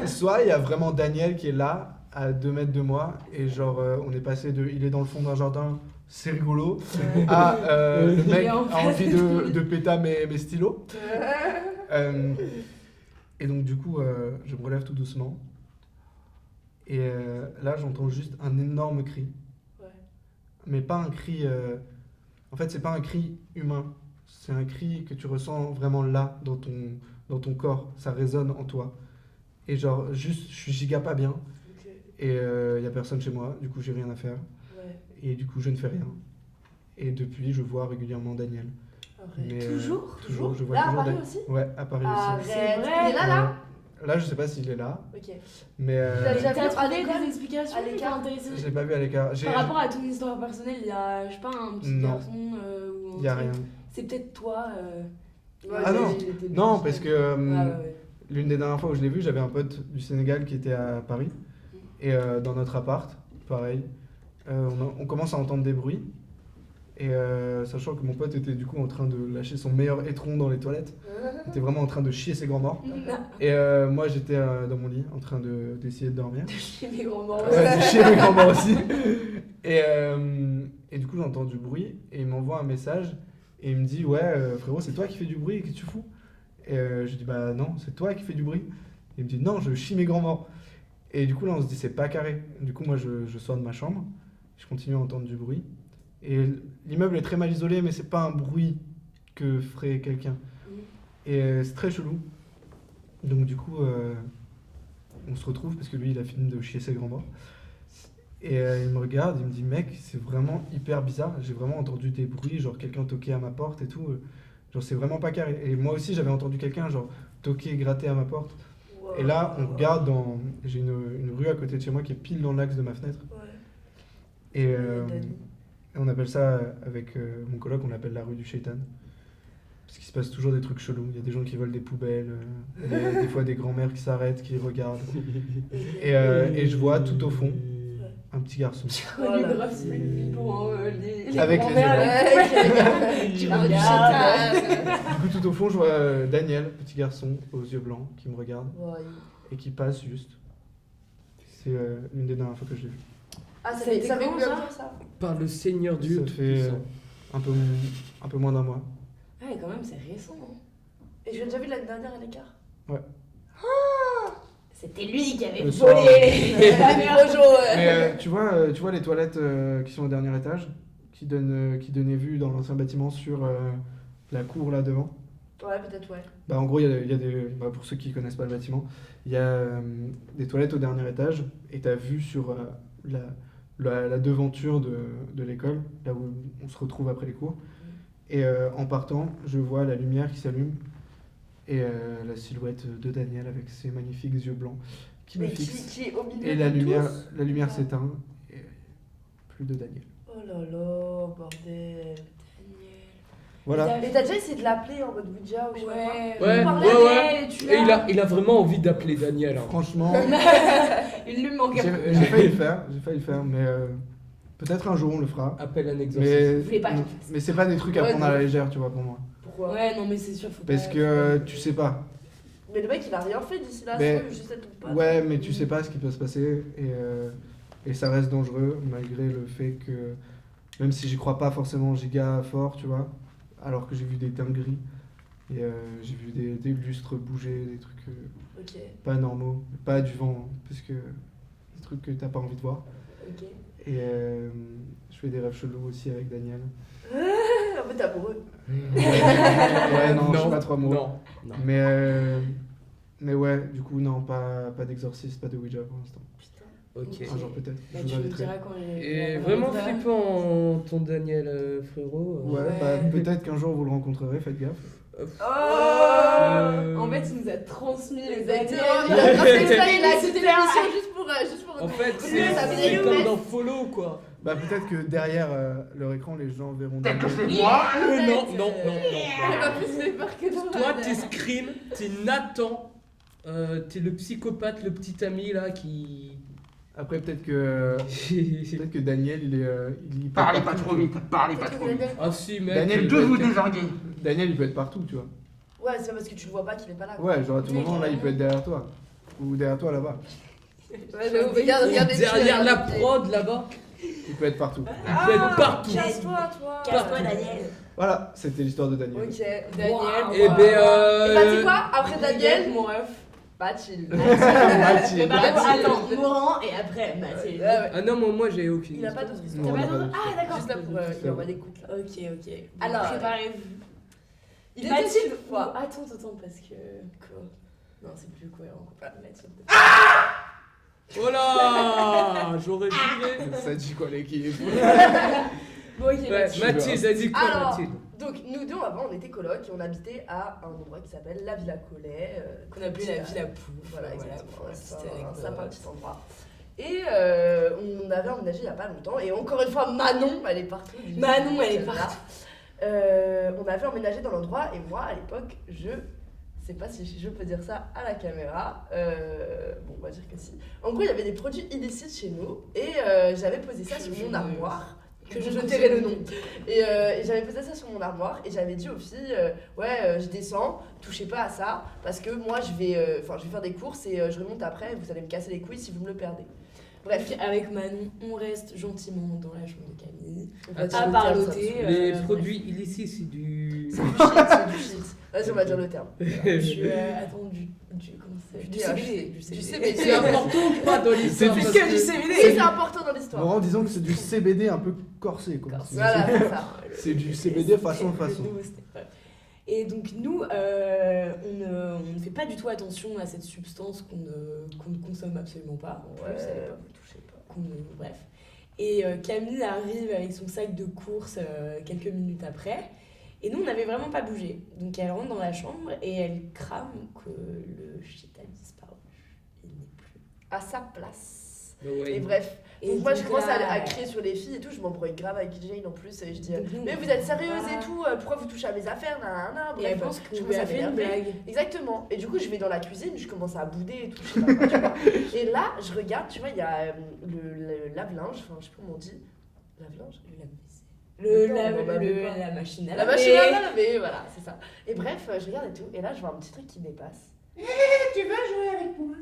Soit il y a vraiment Daniel qui est là, à 2 mètres de moi, et genre, on est passé de il est dans le fond d'un jardin, c'est rigolo, à le mec
Et en
a envie de péter mes stylos. Et donc, du coup, je me relève tout doucement. Et là, j'entends juste un énorme cri.
Ouais.
Mais pas un cri. En fait, c'est pas un cri humain. C'est un cri que tu ressens vraiment là, dans ton corps. Ça résonne en toi. Et genre, juste, je suis giga pas bien.
Ok.
Et il y a personne chez moi. Du coup, j'ai rien à faire.
Ouais.
Et du coup, je ne fais rien. Et depuis, je vois régulièrement Daniel.
Arrête.
Mais,
Toujours
je vois
Là, à
toujours
Paris
Dan-
aussi
Ouais, à Paris
Arrête.
aussi.
C'est vrai.
Il est là, là
Là, je sais pas s'il est là.
Ok.
Mais
Il a déjà
T'as
vu à
trouvé
l'école
des explications
À l'écart
intéressantes
je l'ai pas vu à l'écart.
par rapport à ton histoire personnelle? Il y a, je sais pas, un petit
Non.
garçon ou un
Il y a
truc.
rien.
C'est peut-être toi.
Ouais,
Ah non.
il était
Non,
bien.
parce que
Ouais.
l'une des dernières fois où je l'ai vu, j'avais un pote du Sénégal qui était à Paris. Et dans notre appart, pareil, on commence à entendre des bruits. Et sachant que mon pote était du coup en train de lâcher son meilleur étron dans les toilettes. Il était vraiment en train de chier ses grands morts. Et moi j'étais dans mon lit en train d'essayer de dormir.
Chez mes grands-morts.
Ouais, de chier mes grands morts aussi. Et du coup j'entends du bruit et il m'envoie un message et il me dit ouais frérot c'est toi qui fais du bruit, qu'est-ce que tu fous? Et je dis bah non c'est toi qui fais du bruit. Et il me dit non je chie mes grands morts. Et du coup là on se dit c'est pas carré. Du coup moi je sors de ma chambre, je continue à entendre du bruit. Et l'immeuble est très mal isolé mais c'est pas un bruit que ferait quelqu'un. Et c'est très chelou. Donc du coup on se retrouve parce que lui il a fini de chier ses grands morts. Et il me regarde, il me dit mec c'est vraiment hyper bizarre, j'ai vraiment entendu des bruits, genre quelqu'un toquait à ma porte et tout, genre c'est vraiment pas carré. Et moi aussi j'avais entendu quelqu'un genre toquer, gratter à ma porte. Et là on regarde j'ai une rue à côté de chez moi qui est pile dans l'axe de ma fenêtre.
Ouais.
Et
Dani.
on appelle ça avec mon coloc, on l'appelle la rue du Shaitan. Parce qu'il se passe toujours des trucs chelous, il y a des gens qui volent des poubelles, il y a des fois des grands-mères qui s'arrêtent, qui regardent. Et je vois tout au fond un petit garçon.
Connu grave pour les
Avec les
grands-mères,
Ouais,
Tu
la rue du
regardes.
Shaitan.
Du coup, tout au fond, je vois Daniel, petit garçon aux yeux blancs, qui me regarde
Ouais.
et qui passe juste. C'est l'une des dernières fois que je l'ai vu.
Ah,
Ça a
ça
été
fait
quand,
combien de
ça
temps ça?
Par le Seigneur Dieu.
Ça fait
Tout-Puissant.
un peu moins d'un mois.
Ouais, quand même, c'est récent. Hein.
Et je l'ai déjà vu l'année dernière à l'écart.
C'était lui qui avait
Le soir.
volé les
Rojo,
Mais tu vois les toilettes qui sont au dernier étage, qui donnaient vue dans l'ancien bâtiment sur la cour là devant.
Ouais, peut-être, ouais.
Bah, en gros, il y a des. Bah, pour ceux qui connaissent pas le bâtiment, il y a des toilettes au dernier étage et t'as vu sur la devanture de l'école, là où on se retrouve après les cours. Et en partant, je vois la lumière qui s'allume et la silhouette de Daniel avec ses magnifiques yeux blancs qui me
Mais
fixent.
qui est au milieu
Et
de
la
tous.
lumière s'éteint et plus de Daniel.
Oh là là, bordel.
Voilà.
Et t'as déjà essayé de l'appeler en mode Ouija ou je sais pas quoi?
Ouais.
Ouais,
parlait
ouais,
à
ouais.
elle et tu
Et
l'as.
il a vraiment envie d'appeler Daniel. Hein.
Franchement,
Il lui manque
j'ai failli le faire, mais peut-être un jour on le fera.
Appelle un exorciste.
Mais,
Vous voulez pas qu'il fasse.
mais c'est pas des trucs à
Ouais,
prendre à
non.
la légère, tu vois, pour moi.
Pourquoi?
Ouais, non, mais c'est sûr, faut
Parce
pas.
que tu sais pas.
Mais le mec il a rien fait d'ici là,
Mais-
ça se trouve, juste être ton pote.
Ouais, mais tu sais pas ce qui peut se passer et ça reste dangereux malgré le fait que même si j'y crois pas forcément giga fort, tu vois, alors que j'ai vu des dingueries et j'ai vu des lustres bouger, des trucs
Ok,
pas normaux, pas du vent, hein, parce que des trucs que t'as pas envie de voir.
ok.
Et je fais des rêves chelous aussi avec Daniel.
En fait t'es amoureux.
Ouais, non, je suis pas trop amoureux.
Non.
Mais ouais, du coup, non, pas d'exorciste, pas de Ouija pour l'instant.
Putain.
Ok.
Un jour peut-être.
Bah,
Je vous
tu me
inviterai.
diras quand il
Et
il
vraiment
reviendra.
flippant ton Daniel frérot.
Ouais,
Ouais.
bah peut-être qu'un jour vous le rencontrerez, faites gaffe.
En fait, il nous a transmis les
Exactement,
ADN.
il a tracé ça, il a
C'était
quitté l'émission juste pour
En fait,
Oui, ça
c'est
fait
comme
une
dans Follow quoi.
Bah peut-être que derrière leur écran, les gens verront Daniel.
Non.
Elle m'a plus fait peur que toi.
Toi, t'es Scream, t'es Nathan, t'es le psychopathe, le petit ami là qui.
Après peut-être que Daniel, il peut
Parlez
être
pas
partout,
trop
tu
vite, parlez pas trop vite.
Ah si, mec.
Daniel,
il
De
peut
vous
être-
désinguer.
vois. Daniel, il peut être partout, tu vois.
Ouais, c'est parce que tu le vois pas qu'il est pas là.
Ouais, genre à tout moment, là, il peut être derrière toi. Ou derrière toi, là-bas.
Ouais, mais regarde les pieds,
Derrière la
regarde les pieds.
prod là-bas,
Il peut être partout.
il peut être partout.
Casse-toi, toi.
Casse-toi, Daniel.
Voilà, c'était l'histoire de Daniel.
Ok,
Daniel.
Wow.
Et ben
Et bah, tu sais quoi? Après
Daniel,
Daniel,
mon ref.
bah chill.
Mathilde.
Bah,
Mathilde.
attends, Moran et après Mathilde.
Ouais, ouais.
Ah non, moi j'ai aucune.
Il a pas d'autres
Non,
histoires.
on a
pas
pas
d'autre-
d'autre
Ah, d'accord.
Juste là pour il envoie des coups là.
Ok, ok.
Alors,
préparez-vous.
Il était
Mathilde
une fois.
Attends, parce que. Quoi Non, c'est plus cohérent. Mathilde.
Oh là, j'aurais juré.
Ça dit quoi l'équipe?
Bon, ok,
Ouais,
Mathilde.
Mathilde, a dit quoi
Alors,
Mathilde?
donc nous deux avant on était colocs et on habitait à un endroit qui s'appelle la Villa Collet.
Qu'on appelait la Villa Pouf.
Voilà, exactement.
voilà,
C'est
petite
un
anecdote.
sympa petit endroit. Et on avait emménagé il y a pas longtemps. Et encore une fois, Manon, elle est partout.
Manon, elle est
Celle-là.
partout.
On avait emménagé dans l'endroit et moi à l'époque, je sais pas si je peux dire ça à la caméra. Bon, on va dire que si. En gros, il y avait des produits illicites chez nous et j'avais posé ça sur mon armoire. Que je tairai le nom. Et j'avais posé ça sur mon armoire et j'avais dit aux filles, je descends, touchez pas à ça parce que moi je vais faire des courses et je remonte après, vous allez me casser les couilles si vous me le perdez. Bref,
Avec Manon, on reste gentiment dans la chambre de Camille.
on va
À
dire
À
le
part
terme,
l'ôter.
ça.
Les produits illicites, c'est du.
C'est du shit, c'est du shit. Vas-y, on va dire le terme.
Attends, comment ça s'appelle
Du
CBD.
Du CBD.
C'est important ou pas dans l'histoire?
Plus
parce
que
que-
du
Oui,
CBD.
c'est important dans l'histoire.
Laurent, disons que c'est du CBD un peu corsé, quoi.
Voilà, c'est ça.
C'est du CBD façon.
Et donc nous, on ne fait pas du tout attention à cette substance qu'on ne consomme absolument pas. En plus, à l'époque.
touchez pas.
Bref. Et Camille arrive avec son sac de courses quelques minutes après. Et nous, on n'avait vraiment pas bougé. Donc elle rentre dans la chambre et elle crame que le shit a disparu. Il n'est plus.
À sa place.
Ouais.
Et bref,
Et
donc moi je
donc
commence
là,
à crier sur les filles et tout, je m'embrouille grave avec Jane en plus et je dis
donc nous,
mais
on
vous êtes
fait
sérieuse
pas.
et tout, pourquoi vous touchez à mes affaires, nanana,
Et elle
bref,
pense
je
qu'on
commence
lui
à
a fait une
m'énerver.
blague.
Exactement. Et du coup, je vais dans la cuisine, je commence à bouder et tout. Je sais pas quoi, tu vois. Et là, je regarde, tu vois, il y a le lave-linge, enfin, je sais pas comment on dit. Lave-linge
La machine à
La
laver.
machine à laver, voilà, c'est ça. Et bref, je regarde et tout, et là, je vois un petit truc qui dépasse.
Tu veux jouer avec moi?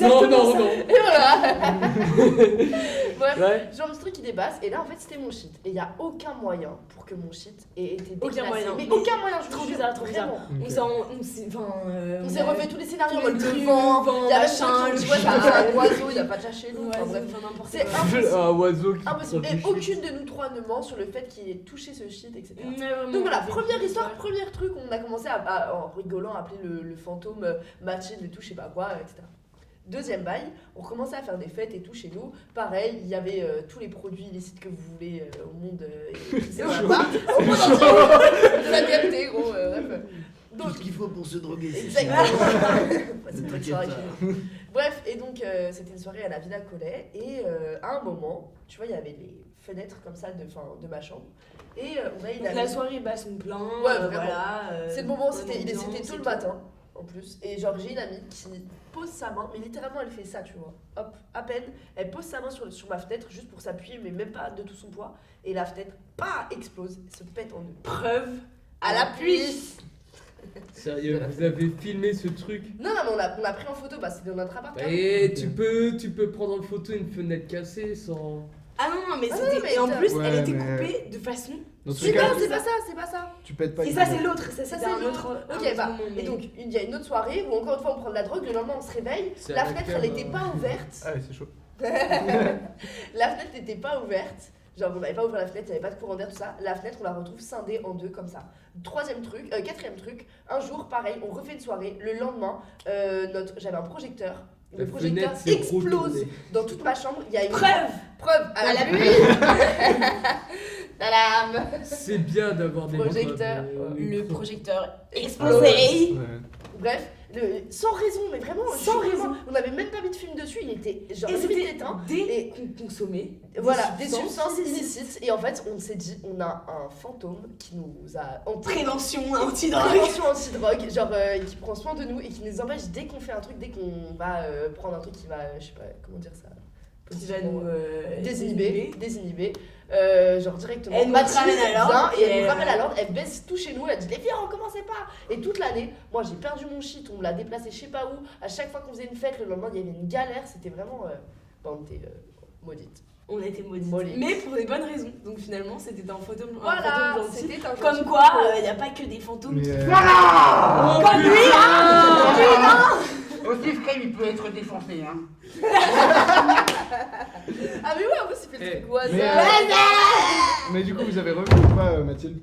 Non.
Et voilà. Bref,
Ouais.
je vois un petit truc qui dépasse, et là, en fait, c'était mon shit. Et il y a aucun moyen pour que mon shit ait été déplacé.
Aucun moyen.
Mais aucun moyen, je vous
Trop
jure.
bizarre, trop bizarre.
Vraiment.
On
s'est refait tous les scénarios en
tous
mode
les
le
trucs,
vent,
vent,
il y a même
machin,
ceux
le
qui ont dit, ouais,
chat.
c'est un oiseau, il a pas de chat chez nous.
Ouais,
Enfin bref.
n'importe
C'est
quoi.
impossible.
Un oiseau qui
Impossible.
prend
Et
du shit.
aucune de nous trois ne ment sur le fait qu'il ait touché ce shit, etc.
Ouais, vraiment,
Donc voilà,
on fait
première
des
histoire,
histoires.
premier truc, on a commencé en rigolant à appeler le fantôme Mathilde et tout, je sais pas quoi, etc. Deuxième bail, on commençait à faire des fêtes et tout chez nous. Pareil, il y avait tous les produits illicites que vous voulez au monde. C'est au monde entier, de la DMT, gros. Bref.
Tout
Donc,
ce qu'il faut pour se droguer, c'est
exactement.
ça.
C'est une bonne
T'inquiète
soirée
pas.
chez nous. Bref, et donc c'était une soirée à la Villa Collet. Et à un moment, tu vois, il y avait les fenêtres comme ça de ma chambre. Et on a
Donc la soirée bat son plein.
Ouais, vraiment.
Voilà.
C'est le moment,
bonne
c'était
ambiance
tôt
et
le
tout.
matin, en plus. Et genre, j'ai une amie qui pose sa main, mais littéralement, elle fait ça, tu vois. Hop, à peine. Elle pose sa main sur ma fenêtre, juste pour s'appuyer, mais même pas de tout son poids. Et la fenêtre, pas explose, se pète en deux.
Preuve
À l'appui.
Sérieux, vous avez filmé ce truc?
Non, non, mais on a pris en photo, bah c'est dans notre appart.
Et tu peux prendre en photo une fenêtre cassée sans...
Ah non, mais
Ah
c'était.
non, mais
et en
t'as-
plus,
Ouais,
elle était
mais-
coupée de façon.
Dans tous
C'est
les cas,
pas, c'est pas ça.
tu pètes pas.
Et
une
ça,
fenêtre.
c'est l'autre. Ça,
Ça,
c'est
c'est
un
l'autre.
autre.
Ok,
un
bah,
autre moment,
et
mais-
donc, il y a une autre soirée où encore une fois on prend de la drogue, le lendemain on se réveille,
C'est
la
avec
fenêtre
un-
elle était pas ouverte.
Ah ouais, c'est chaud.
La fenêtre n'était pas ouverte. Genre, on n'avait pas ouvert la fenêtre, il n'y avait pas de courant d'air, tout ça. La fenêtre, on la retrouve scindée en deux, comme ça. Quatrième truc, un jour, pareil, on refait une soirée. Le lendemain, j'avais un projecteur. Le
La
projecteur
fenêtre s'est
explose
retournée.
dans toute ma chambre. Il y a une
Preuve
à la pluie. Tadam.
C'est bien d'avoir des
Projecteur,
Le projecteur
Explosé.
explosé.
Ouais.
Bref, sans raison, mais vraiment,
Sans
vraiment,
raison.
on n'avait même pas mis de film dessus, il était genre
Et
limite
c'était
éteint.
des
Et
consommés.
voilà, des substances illicites. Et en fait, on s'est dit, on a un fantôme qui nous a
Prévention anti-drogue.
prévention anti-drogue, genre qui prend soin de nous et qui nous empêche dès qu'on fait un truc, dès qu'on va prendre un truc qui va, je sais pas comment dire ça,
Qui va nous
désinhiber, genre directement.
Elle nous
Mathilde
ramène à l'ordre,
vient et elle
et
nous ramène à l'ordre, elle baisse tout chez nous, elle dit les filles, recommencez pas. Et toute l'année, moi j'ai perdu mon shit, on me l'a déplacé je sais pas où, à chaque fois qu'on faisait une fête, le lendemain il y avait une galère, c'était vraiment. On était maudites.
On a été maudits.
Maudits.
Mais pour des bonnes raisons. Donc finalement, c'était un fantôme,
Voilà,
un fantôme gentil.
c'était un
Comme
gentil
quoi,
fantôme.
il n'y a pas que des fantômes.
Mais,
Voilà
Comme lui, hein.
Aussi, Frame, il peut être défoncé, hein.
Ah mais ouais, en plus il fait le
Eh,
truc au
mais,
hasard.
mais du coup, vous avez revu ou pas Mathilde?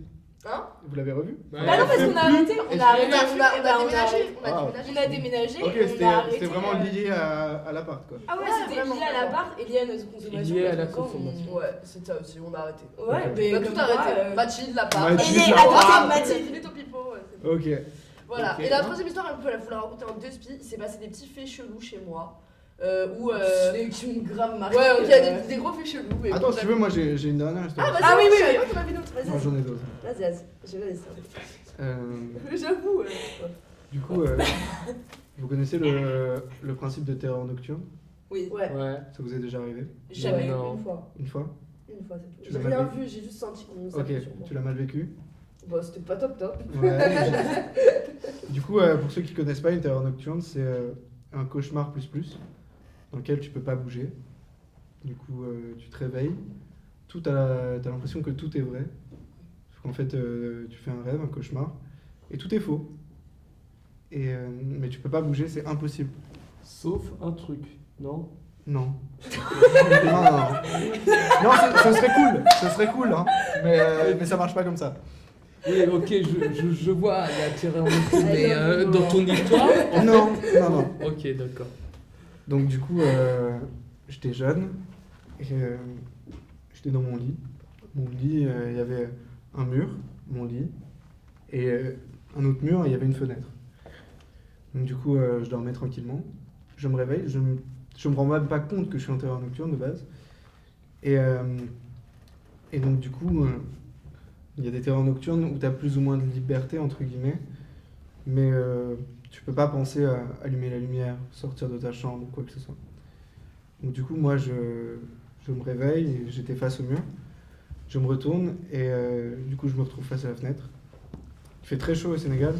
Hein?
Vous l'avez revu?
Bah non, parce qu'on a arrêté. On
Est-ce
a arrêté.
On a déménagé,
arrêté.
on a
Ah.
déménagé.
On a déménagé.
Ok,
et on a arrêté.
c'était vraiment lié à l'appart quoi.
Ah ouais,
Ouais,
c'était
vraiment,
lié à
vraiment.
l'appart et lié à notre consommation.
Lié à la
parce que quand
consommation.
Ouais, c'est ça aussi, on a arrêté.
Ouais,
Ok.
mais
On a
comme
tout arrêté.
quoi,
Mathilde, la part.
Mathilde,
Et les-
la
attends,
part.
Mathilde.
Philippe au pipeau. Ouais, c'est bon.
Ok.
Voilà.
Ok.
Et la troisième histoire, un peu, vous la raconter en deux spies. Il s'est passé des petits faits chelous chez moi. Où.
qui ont grave marqué.
Ouais, ok, il y a des gros faits chelous. mais
Attends,
bon,
si tu veux, moi j'ai une dernière histoire.
Ah, vas-y,
Ah oui, oui,
je savais
oui.
pas qu'on avait d'autres. Vas-y,
Moi j'en ai d'autres.
vas-y. J'ai pas ça.
Euh,
J'avoue.
du coup, vous connaissez le principe de terreur nocturne?
Oui.
Ouais.
Ouais.
Ça vous est déjà arrivé?
Jamais.
Non.
Une fois.
Une fois?
Une fois, c'est
Tu
tout. J'ai
l'as
rien
mal
vu, j'ai juste senti qu'on
Ok,
s'appelait sur moi.
tu l'as mal vécu?
Bah, c'était pas top.
Ouais. Du coup, pour ceux qui connaissent pas, une terreur nocturne, c'est un cauchemar plus, dans lequel tu peux pas bouger. Du coup, tu te réveilles, t'as l'impression que tout est vrai. Parce qu'en fait, tu fais un rêve, un cauchemar, et tout est faux. Mais tu peux pas bouger, c'est impossible.
Sauf un truc, non?
Non. non. Non, ce serait cool, hein. Mais ça marche pas comme ça.
Oui, ok, je vois, il y a tiré en nocturne, mais dans ton histoire...
Non.
Ok, d'accord.
Donc du coup, j'étais jeune et j'étais dans mon lit. Mon lit, il y avait un mur, mon lit, et un autre mur, il y avait une fenêtre. Donc du coup, je dormais tranquillement. Je me réveille, je me rends même pas compte que je suis en terreur nocturne de base. Et donc du coup, il y a des terreurs nocturnes où tu as plus ou moins de liberté, entre guillemets, mais tu peux pas penser à allumer la lumière, sortir de ta chambre ou quoi que ce soit. Donc du coup, moi, je me réveille, et j'étais face au mur, je me retourne et du coup, je me retrouve face à la fenêtre. Il fait très chaud au Sénégal,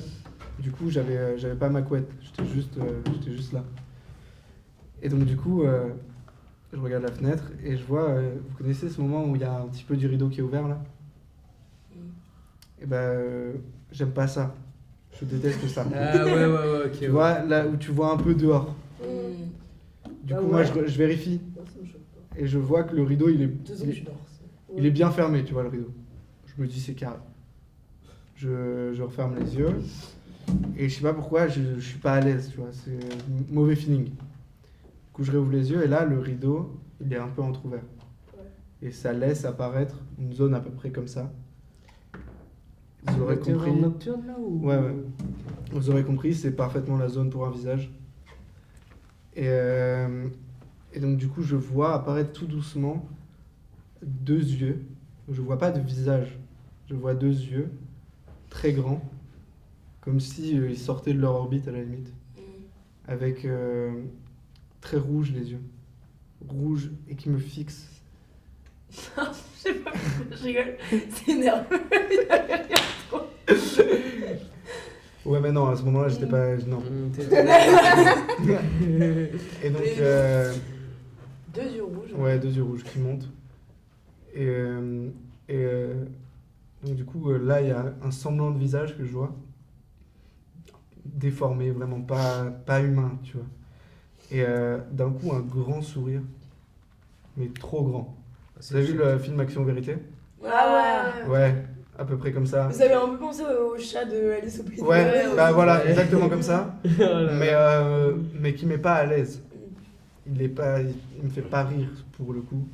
du coup, j'avais pas ma couette, j'étais juste là. Et donc du coup, je regarde la fenêtre et je vois, vous connaissez ce moment où il y a un petit peu du rideau qui est ouvert là? Et ben, j'aime pas ça. Je déteste ça.
Ah ouais, ok.
Tu vois, là où tu vois un peu dehors. Du
Ah
coup,
ouais.
moi, je vérifie
Non, ça me choque pas.
et je vois que le rideau, il est,
2 ans que tu dors.
il est bien fermé, tu vois, le rideau. Je me dis, c'est carré. Je referme les yeux et je sais pas pourquoi, je suis pas à l'aise, tu vois, c'est mauvais feeling. Du coup, je réouvre les yeux et là, le rideau, il est un peu entrouvert. Et ça laisse apparaître une zone à peu près comme ça. Vous aurez compris.
Nocturne là ou...
Ouais. Vous aurez compris, c'est parfaitement la zone pour un visage. Et donc du coup, je vois apparaître tout doucement 2 yeux. Je vois pas de visage. Je vois 2 yeux très grands, comme si ils sortaient de leur orbite à la limite, avec très rouges les yeux, rouges et qui me fixent.
Je sais pas pourquoi je rigole. C'est nerveux.
Ouais, mais non, à ce moment-là, j'étais pas. Non. Et donc.
Deux yeux rouges.
Ouais, 2 yeux rouges qui montent. Donc du coup, là, il y a un semblant de visage que je vois. Déformé, vraiment pas humain, tu vois. Et d'un coup, un grand sourire. Mais trop grand. Vous avez vu le film Action Vérité?
Ah ouais.
Ouais, à peu près comme ça.
Vous avez un peu pensé au chat de Alice au Pays des
Ouais,
Merveilles.
bah voilà, exactement comme ça. Mais qui m'est pas à l'aise. Il me fait pas rire pour le coup.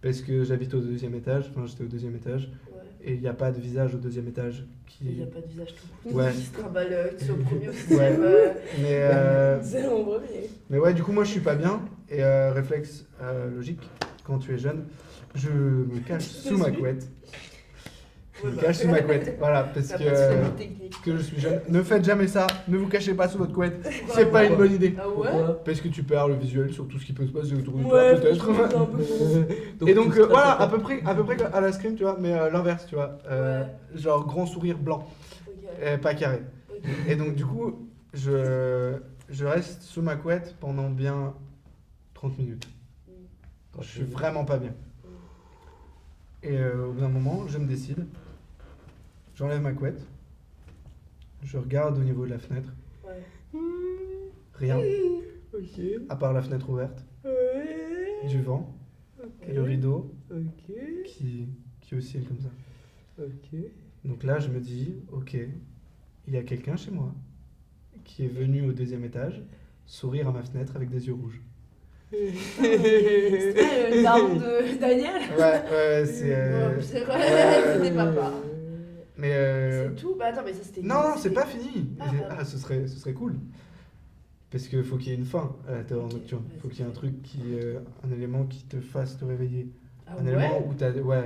Parce que j'habite au 2e étage, enfin j'étais au 2e étage.
Ouais.
Et il n'y a pas de visage au 2e étage.
Il n'y a pas de visage tout court.
Ouais.
Ah bah tu es au premier aussi.
Ouais.
C'est mon premier.
Mais ouais, du coup, moi je suis pas bien. Et réflexe logique, quand tu es jeune, je me cache sous ma couette. Je me cache sous ma couette. Voilà, parce
T'as pas de
que
technique.
je suis jeune. Ne faites jamais ça. Ne vous cachez pas sous votre couette. C'est pas une bonne idée.
Ah ouais.
Parce que tu perds le visuel sur tout ce qui peut se passer autour de toi,
Ouais,
peut-être.
franchement, c'est un peu fou.
Et donc voilà, à peu près à la Scream, tu vois, mais l'inverse, tu vois. Genre grand sourire blanc,
Ok.
pas carré.
Ok.
Et donc du coup, je reste sous ma couette pendant bien 30 minutes. Je suis vraiment pas bien. Et au bout d'un moment, je me décide. J'enlève ma couette. Je regarde au niveau de la fenêtre.
Ouais.
Rien,
Ok.
à part la fenêtre ouverte,
Ouais.
du vent et le rideau
Ok.
qui oscille comme ça.
Ok.
Donc là, je me dis, ok, il y a quelqu'un chez moi qui est venu au 2e étage sourire à ma fenêtre avec des yeux rouges.
C'était le daron de Daniel.
Ouais, c'est.
Ouais, c'est vrai, c'était papa.
Mais.
C'est tout. Bah attends, mais ça c'était.
Non, c'est pas fini.
Ah, pardon.
Ce serait cool. Parce qu'il faut qu'il y ait une fin à la terreur
Ok,
nocturne. Il faut
vas-y.
qu'il y ait un truc un élément qui te fasse te réveiller.
Ah
Un élément où t'as. Ouais.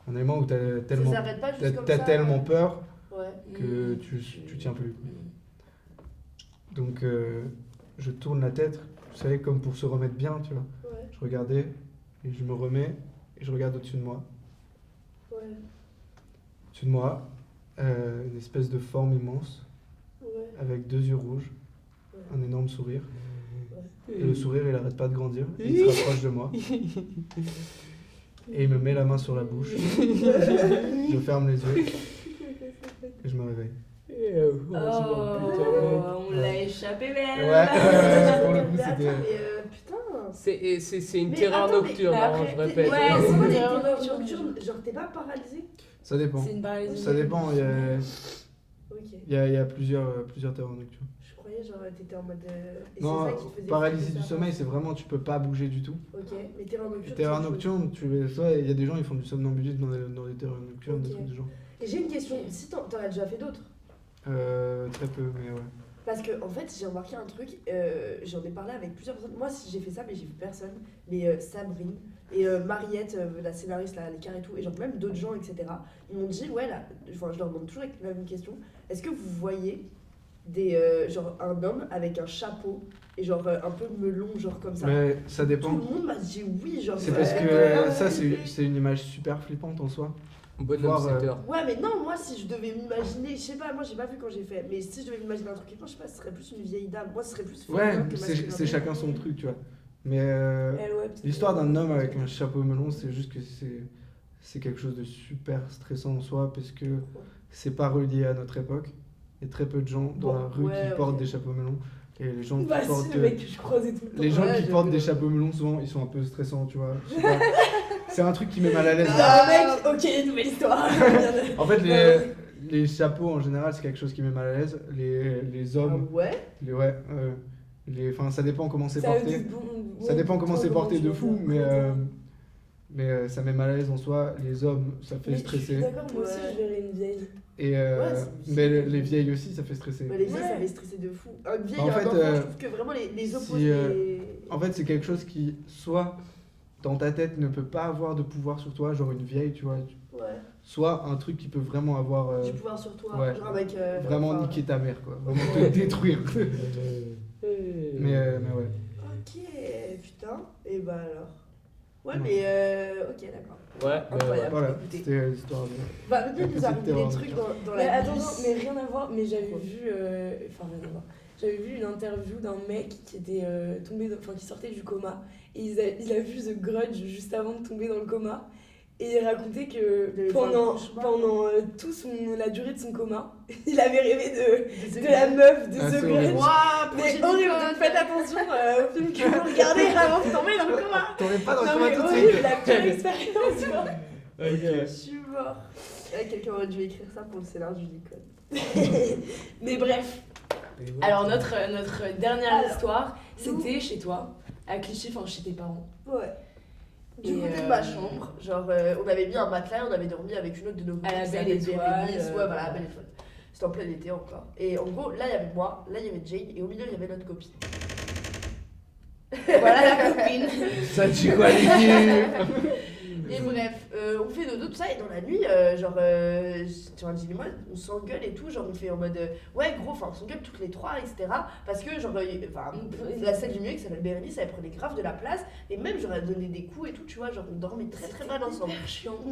Un élément où t'as tellement.
Ça s'arrête pas juste comme
T'as
ça.
tellement peur
Ouais.
que tu tiens plus. Donc je tourne la tête, vous savez, comme pour se remettre bien, tu vois.
Ouais.
Je regardais et je me remets et je regarde au-dessus de moi.
Ouais.
Au-dessus de moi, une espèce de forme immense
Ouais.
avec 2 yeux rouges,
Ouais.
un énorme sourire.
Ouais.
Et le sourire, il arrête pas de grandir. Et il se rapproche de moi. Et il me met la main sur la bouche. Je ferme les yeux et je me réveille.
Oh, on l'a échappé belle.
Ouais, pour le coup,
Mais
c'était.
attends, mais putain.
C'est une
Mais
terreur
attends, mais
nocturne,
après,
hein, je répète.
ouais,
c'est
c'est
quoi
une
les
terreur
terreurs
nocturne.
nocturnes? Genre t'es pas paralysé?
Ça dépend.
C'est une paralysie.
Ça dépend.
Ok.
Il y a plusieurs terreurs nocturnes.
Je croyais genre t'étais en mode. Et
Non,
c'est ça qui te faisait
paralysie
flipper,
du
ça.
sommeil, c'est vraiment tu peux pas bouger du tout.
Ok, mais terreur nocturne.
Terreur
c'est autre chose.
nocturne, soit il y a des gens ils font du somnambulisme dans les terreurs nocturnes, des
Ok.
trucs du genre.
Et j'ai une question, si t'en as déjà fait d'autres?
Très peu, mais ouais.
Parce que en fait j'ai remarqué un truc, j'en ai parlé avec plusieurs personnes. Moi si j'ai fait ça, mais j'ai vu personne. Mais Sabrine et Mariette, la scénariste, là, l'écart et tout, et genre même d'autres gens, etc. Ils m'ont dit, ouais, là, enfin, je leur demande toujours la même question. Est-ce que vous voyez genre un homme avec un chapeau et genre un peu melon, genre comme ça?
Mais ça
Tout
dépend.
le monde m'a dit oui, genre.
C'est parce que ça c'est une image super flippante en soi.
Bonhomme
Voir,
7 heures.
Ouais, mais non, moi si je devais m'imaginer, je sais pas, moi j'ai pas vu quand j'ai fait, mais si je devais m'imaginer un truc, je sais pas, ce serait plus une vieille dame. Moi ce serait plus.
Ouais,
féminin que
c'est
masculin.
chacun son truc, tu vois. Mais
Elle, ouais, peut-être.
l'histoire d'un homme avec un chapeau melon, c'est juste que c'est quelque chose de super stressant en soi parce que c'est pas relié à notre époque. Il y a très peu de gens dans la rue qui portent des chapeaux melons. Et les gens qui
Bah,
portent.
si, le mec que je croisais tout le temps.
Les gens
Ouais,
qui
j'ai
portent
vu.
des chapeaux melons, souvent, ils sont un peu stressants, tu vois. Je sais pas. C'est un truc qui met mal à l'aise.
Non, mec, ok, nouvelle histoire.
En fait, les chapeaux en général, c'est quelque chose qui met mal à l'aise. Les
Ah
hommes,
ouais.
enfin, ça dépend comment c'est porté. Ça dépend comment c'est porté de fou, mais ça met mal à l'aise en soi. Les hommes, ça fait stresser.
D'accord, moi aussi,
Ouais.
je verrais une vieille.
Et mais les vieilles aussi, ça fait stresser.
Bah, les vieilles,
Ouais.
ça fait stresser de fou. Un vieil
En
et un
fait,
enfant, je trouve que vraiment les opposés.
En fait, c'est quelque chose qui, soit dans ta tête, ne peut pas avoir de pouvoir sur toi, genre une vieille, tu vois.
Ouais.
Soit un truc qui peut vraiment avoir.
Du pouvoir sur toi.
ouais.
Genre avec.
Vraiment
enfin,
niquer ta mère, quoi. Vraiment te détruire. mais ouais.
Ok, putain. Et bah alors. Ouais,
Non.
mais ok, d'accord.
Ouais,
Incroyable.
Voilà,
Écoutez.
c'était l'histoire.
Bah, peut-être nous
petite
arriver des
terreur
trucs
nature.
dans
Mais
la
attends,
vie.
non, mais rien à voir, mais j'avais vu. Enfin, rien à voir. J'avais vu une interview d'un mec qui était qui sortait du coma. Et il a vu The Grudge juste avant de tomber dans le coma. Et il racontait que
Il avait fait
pendant
un cauchemar.
toute la durée de son coma, il avait rêvé de
De
la meuf de
Ah,
The
c'est
Grudge.
horrible.
Waouh,
Mais horrible, donc faites attention au film que vous regardez avant de tomber dans le coma.
T'aurais pas dans le
Non
coma
mais
tout de
horrible,
suite.
la pire expérience, tu vois.
Je suis mort. Quelqu'un aurait dû écrire ça pour le scénario du Nicole.
Mais bref, alors notre dernière
Alors,
histoire, c'était chez toi, à Clichy, enfin chez tes parents.
Ouais. Du
Et,
côté de ma chambre, genre on avait mis un matelas et on avait dormi avec une autre de nos
À la
qui
Belle
s'appelait
Étoile,
Bérénice. Ouais, voilà, la Belle Étoile. C'était en plein été encore. Et en gros, là il y avait moi, là il y avait Jane et au milieu il y avait notre copine.
Voilà la copine.
Ça dit quoi, l'équipe?
Et bref, on fait dodo, tout ça, et dans la nuit, tu vois, Jill et moi, on s'engueule et tout, genre on fait en mode, ouais gros, enfin on s'engueule toutes les trois, etc. Parce que genre, la scène du milieu qui s'appelle Bérénice, elle prenait grave de la place, et même j'aurais donné des coups et tout, tu vois, genre on dormait très très mal ensemble.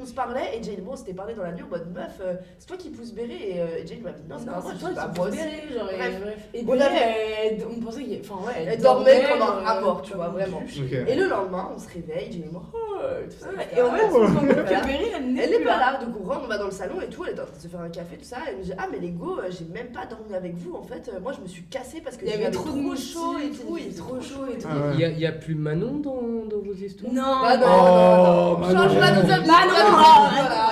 On se parlait, et Jane et moi on s'était parlé dans la nuit en mode, meuf, c'est toi qui pousse Béré, et Jane m'a dit, non, c'est pas moi,
c'est
je
toi
dis, bah
qui
moi
pousse
aussi.
Béré, genre,
Bref.
bref. Et
On
puis
avait-
on pensait qu'elle, enfin ouais,
Elle dormait comme un
genre,
mort, tu vois,
comme
vraiment.
une
Ok.
Et le lendemain, on se réveille, Jane et moi, tout ça, etc.
Et en fait, on se rend compte
Voilà.
que Béré, elle
Elle n'est pas là, donc on rentre, on va dans le salon et tout, elle est en train de se faire un café, tout ça, elle me dit, ah mais les go, j'ai même pas dormi avec vous, en fait, moi je me suis cassée parce que
Il y avait
j'avais
trop de moustiques,
chaud et tout,
il faisait trop chaud et tout.
Ah ouais.
Il y a plus Manon dans vos histoires?
Non,
Ah non,
Oh,
non,
Manon.
change pas nos amis.
Manon,
Voilà,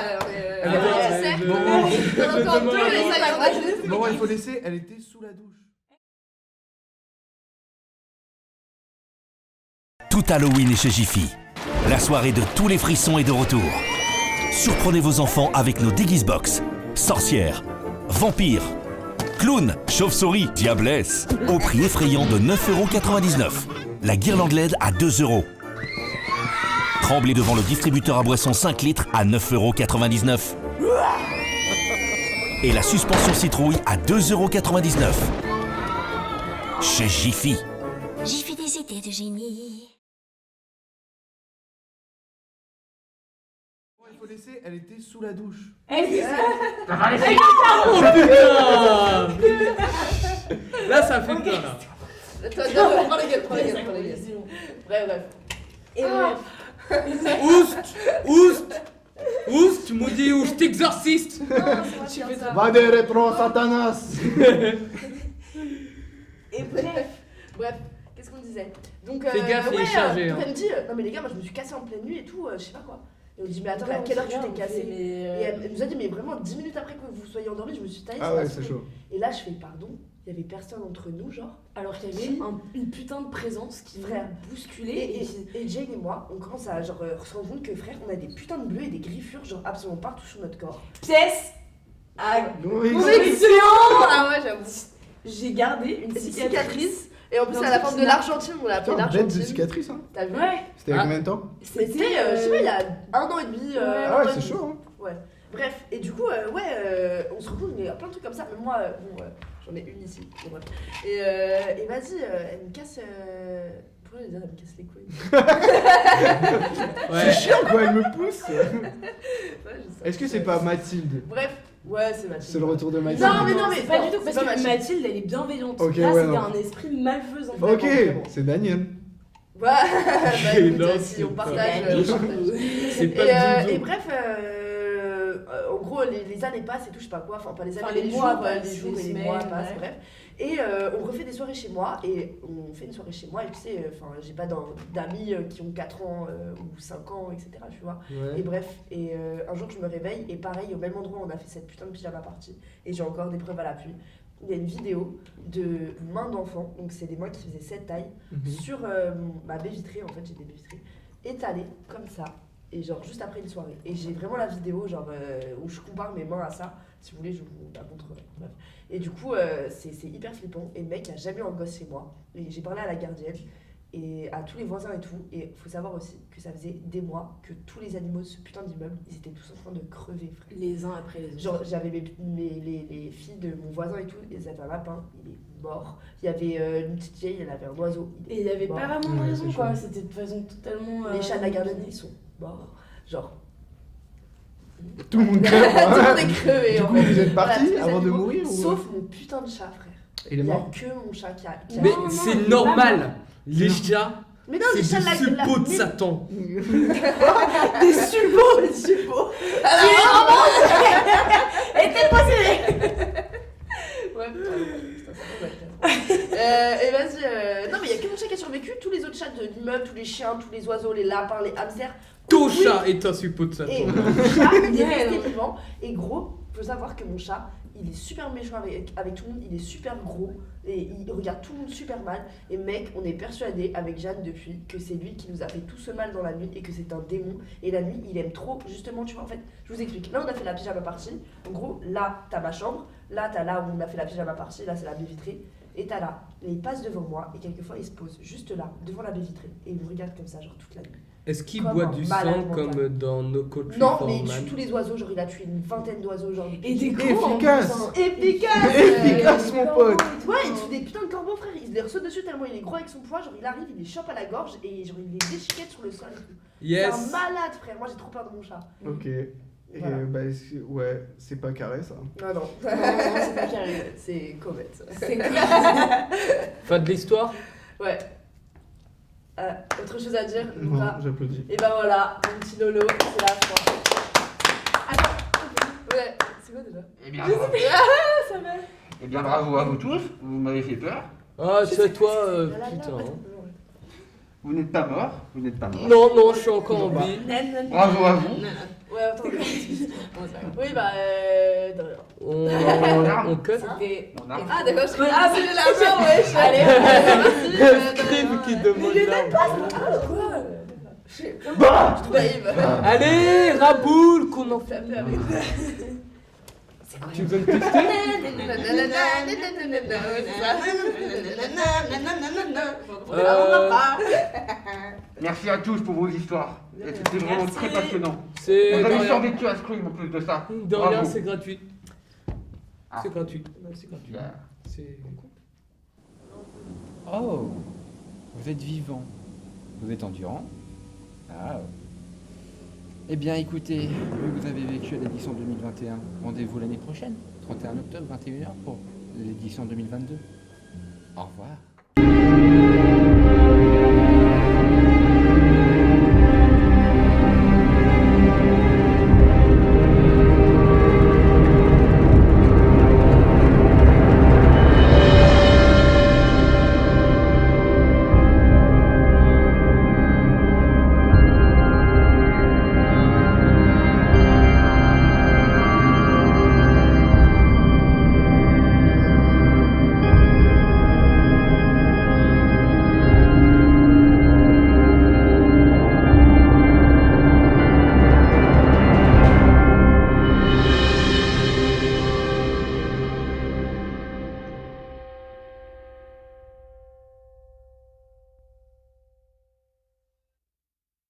Elle
on
est-
sait.
je-
On a encore
je-
deux,
je-
et ça y est,
Bon, il faut laisser, elle était sous la douche.
Tout Halloween est chez Jiffy. La soirée de tous les frissons est de retour. Surprenez vos enfants avec nos déguise-box. Sorcières, vampires, clowns, chauves-souris, diablesses. Au prix effrayant de 9,99 €. La guirlande LED à 2 €. Tremblez devant le distributeur à boissons 5 litres à 9,99 €. Et la suspension citrouille à 2,99 €. Chez Jiffy.
J'ai fait des idées de génie.
Bon, il faut laisser, elle était sous la douche.
Là, ça fait peur, là.
Attends, prends la gueule, prends la gueule. Bref.
Et bref.
Oust, maudit ou je t'exorciste.
Tu fais ça.
Va des rétro Satanas.
Et bref.
Bref, qu'est-ce qu'on disait? Donc,
Fais gaffe, il est chargé,
donc
hein.
elle me dit, non mais les gars, moi je me suis cassée en pleine nuit et tout, je sais pas quoi. Et on dit, mais attends, mais à quelle heure tu t'es cassée? Et elle nous a dit, mais vraiment 10 minutes après que vous soyez endormis, je me suis taillée.
Ah ouais, c'est chaud.
Et là, je fais, pardon, il y avait personne entre nous, genre.
Alors qu'il y avait une putain de présence qui
Frère.
frère bousculait
Et Jane et moi, on commence à genre, se rendre compte que frère, on a des putins de bleus et des griffures, genre absolument partout sur notre corps.
pièce à
Conviction. Ah ouais, j'avoue.
j'ai gardé une
Une
cicatrice.
cicatrice. Et en plus,
Dans
c'est à la
le
forme de
pinard.
l'Argentine, on l'a appelé
Putain, bête de
l'Argentine.
cicatrice, hein.
T'as vu?
Ouais.
C'était il y a
Ah.
combien de temps?
C'était, je sais pas, il y a 1 an et demi.
Ouais.
un
Ah
an
ouais,
et
c'est
demi.
chaud, hein.
Bref, et du coup, on se retrouve, il y a plein de trucs comme ça. Mais moi, j'en ai une ici. Bon, bref. Et vas-y, elle me casse. Pourquoi je vais dire, elle me casse les couilles?
C'est chiant, quoi, elle me pousse.
Ouais, je sais.
Est-ce que c'est pas Mathilde?
Bref, ouais, c'est Mathilde.
C'est le retour de Mathilde.
Non, mais non, mais
pas du tout, parce
c'est
que
pas
Mathilde, elle est bienveillante.
Ok,
Là,
ouais,
c'était
non.
un esprit malfaisant.
Ok,
Vraiment.
c'est Daniel.
Ouais, bah écoute,
Non,
si
c'est
on
pas
partage.
Daniel.
C'est pas
Et
Zouzou.
bref, en gros, les années passent et tout, je sais pas quoi. Enfin, pas les années,
Enfin,
mais
les
les
mois
jours,
passent,
les jours
les
et les
semaines,
mois passent,
ouais.
bref. Et on refait des soirées chez moi. Et on fait une soirée chez moi. Et tu sais, j'ai pas d'amis qui ont 4 ans ou 5 ans, etc. Tu vois.
Ouais.
Et bref, un jour je me réveille et pareil, au même endroit on a fait cette putain de pyjama party et j'ai encore des preuves à l'appui. Il y a une vidéo de mains d'enfants, donc c'est des mains qui faisaient cette taille, sur ma baie vitrée, en fait j'ai des baies vitrées, étalées comme ça, et genre juste après une soirée. Et j'ai vraiment la vidéo genre où je compare mes mains à ça, si vous voulez je vous la montrerai. Bref. Et du coup c'est hyper flippant, et le mec a jamais eu un gosse chez moi, et j'ai parlé à la gardienne, et à tous les voisins et tout, et faut savoir aussi que ça faisait des mois que tous les animaux de ce putain d'immeuble, ils étaient tous en train de crever, frère.
Les uns après les autres.
Genre j'avais les filles de mon voisin et tout, elles avaient un lapin, il est mort. Il y avait une petite vieille, elle avait un oiseau.
Et il n'y avait
mort.
pas vraiment de
Ouais,
raison,
c'est
quoi.
chaud.
C'était de façon totalement.
Les chats de la gardienne, ils sont morts. Genre,
Tout le monde
tout le
crève.
monde est crevé.
Du
en
coup,
fait.
vous êtes
Voilà,
partis
tous les
avant de
animaux,
mourir ou...
Sauf mon putain de chat, frère.
Il est
Il y a
mort.
que mon chat qui a.
Mais
Non,
c'est
il est
normal. Les chats,
Mais non,
c'est
les
des
chats de la
suppôts de
mais-
Satan.
Des suppôts, des suppôts.
Et t'es possédé.
Ouais, putain, et vas-y, non mais il y a que mon chat qui a survécu, tous les autres chats de l'immeuble, tous les chiens, tous les oiseaux, les lapins, les hamsters.
Ton
Oui.
chat est un suppôt de Satan.
Et mon chat, il est
Ouais,
resté
ouais.
vivant. Et gros, faut savoir que mon chat, il est super méchant avec tout le monde, il est super gros et il regarde tout le monde super mal. Et mec, on est persuadé avec Jeanne depuis que c'est lui qui nous a fait tout ce mal dans la nuit et que c'est un démon. Et la nuit, il aime trop, justement, tu vois, en fait, je vous explique. Là, on a fait la pyjama party. En gros, là, t'as ma chambre. Là, t'as là où on a fait la pyjama party. Là, c'est la baie vitrée. Et t'as là. Et il passe devant moi et quelquefois, il se pose juste là, devant la baie vitrée. Et il me regarde comme ça, genre toute la nuit.
Est-ce qu'il
Comme
boit
un
du
malade
sang
mental.
comme dans No Country
Non,
for
mais il
Man?
tue tous les oiseaux, genre il a tué une vingtaine d'oiseaux, genre.
Et des
gros
gros, en
Efficace.
plus, hein.
Efficace
Efficace, mon pote.
Ouais, il tue des putains de corbeaux, frère. Il les ressaute dessus tellement il est gros avec son poids. Genre il arrive, il les chope à la gorge et genre il les déchiquette sur le sol et tout. C'est
Yes.
un malade, frère. Moi j'ai trop peur de mon chat.
Ok. Et
Voilà.
bah, ouais, c'est pas carré ça.
Non, non.
Non, c'est pas carré.
C'est comète.
C'est quoi?
Fin de l'histoire.
Ouais. Autre chose à dire,
Non,
Luca?
j'applaudis.
Et ben voilà, mon petit Lolo, c'est la fin. Attends, ouais, c'est quoi déjà?
Eh bien,
Ah, ça va.
eh bien, bravo à vous tous, vous m'avez fait peur.
Ah,
Je sais
c'est
pas
toi,
si c'est- là,
putain.
ouais.
hein.
Vous n'êtes pas mort, vous n'êtes pas mort.
Non, non, je suis encore en vie.
Bravo à vous.
Ouais, attends. Oui, bah, de rien.
On cut.
C'était.
On a-
Ah, d'accord, je ah, c'est la main, ouais, je suis allée. Merci.
Scribe qui demande l'arme.
Quoi Je trouve naïve.
Allez, Raboul, qu'on en fait.
Taper avec.
Tu veux le tester?
Merci à tous pour vos histoires. C'était vraiment
Merci.
très passionnant.
C'est
Vous
de
avez
rien.
survécu à Scream en plus de ça.
De
Bravo.
rien, c'est gratuit.
Ah.
C'est gratuit. Ouais, c'est gratuit.
Bien.
C'est.
Oh, vous êtes vivant. Vous êtes endurant. Ah. Eh bien, écoutez, vu que vous avez vécu à l'édition 2021, rendez-vous l'année prochaine, 31 octobre, 21h, pour l'édition 2022. Au revoir.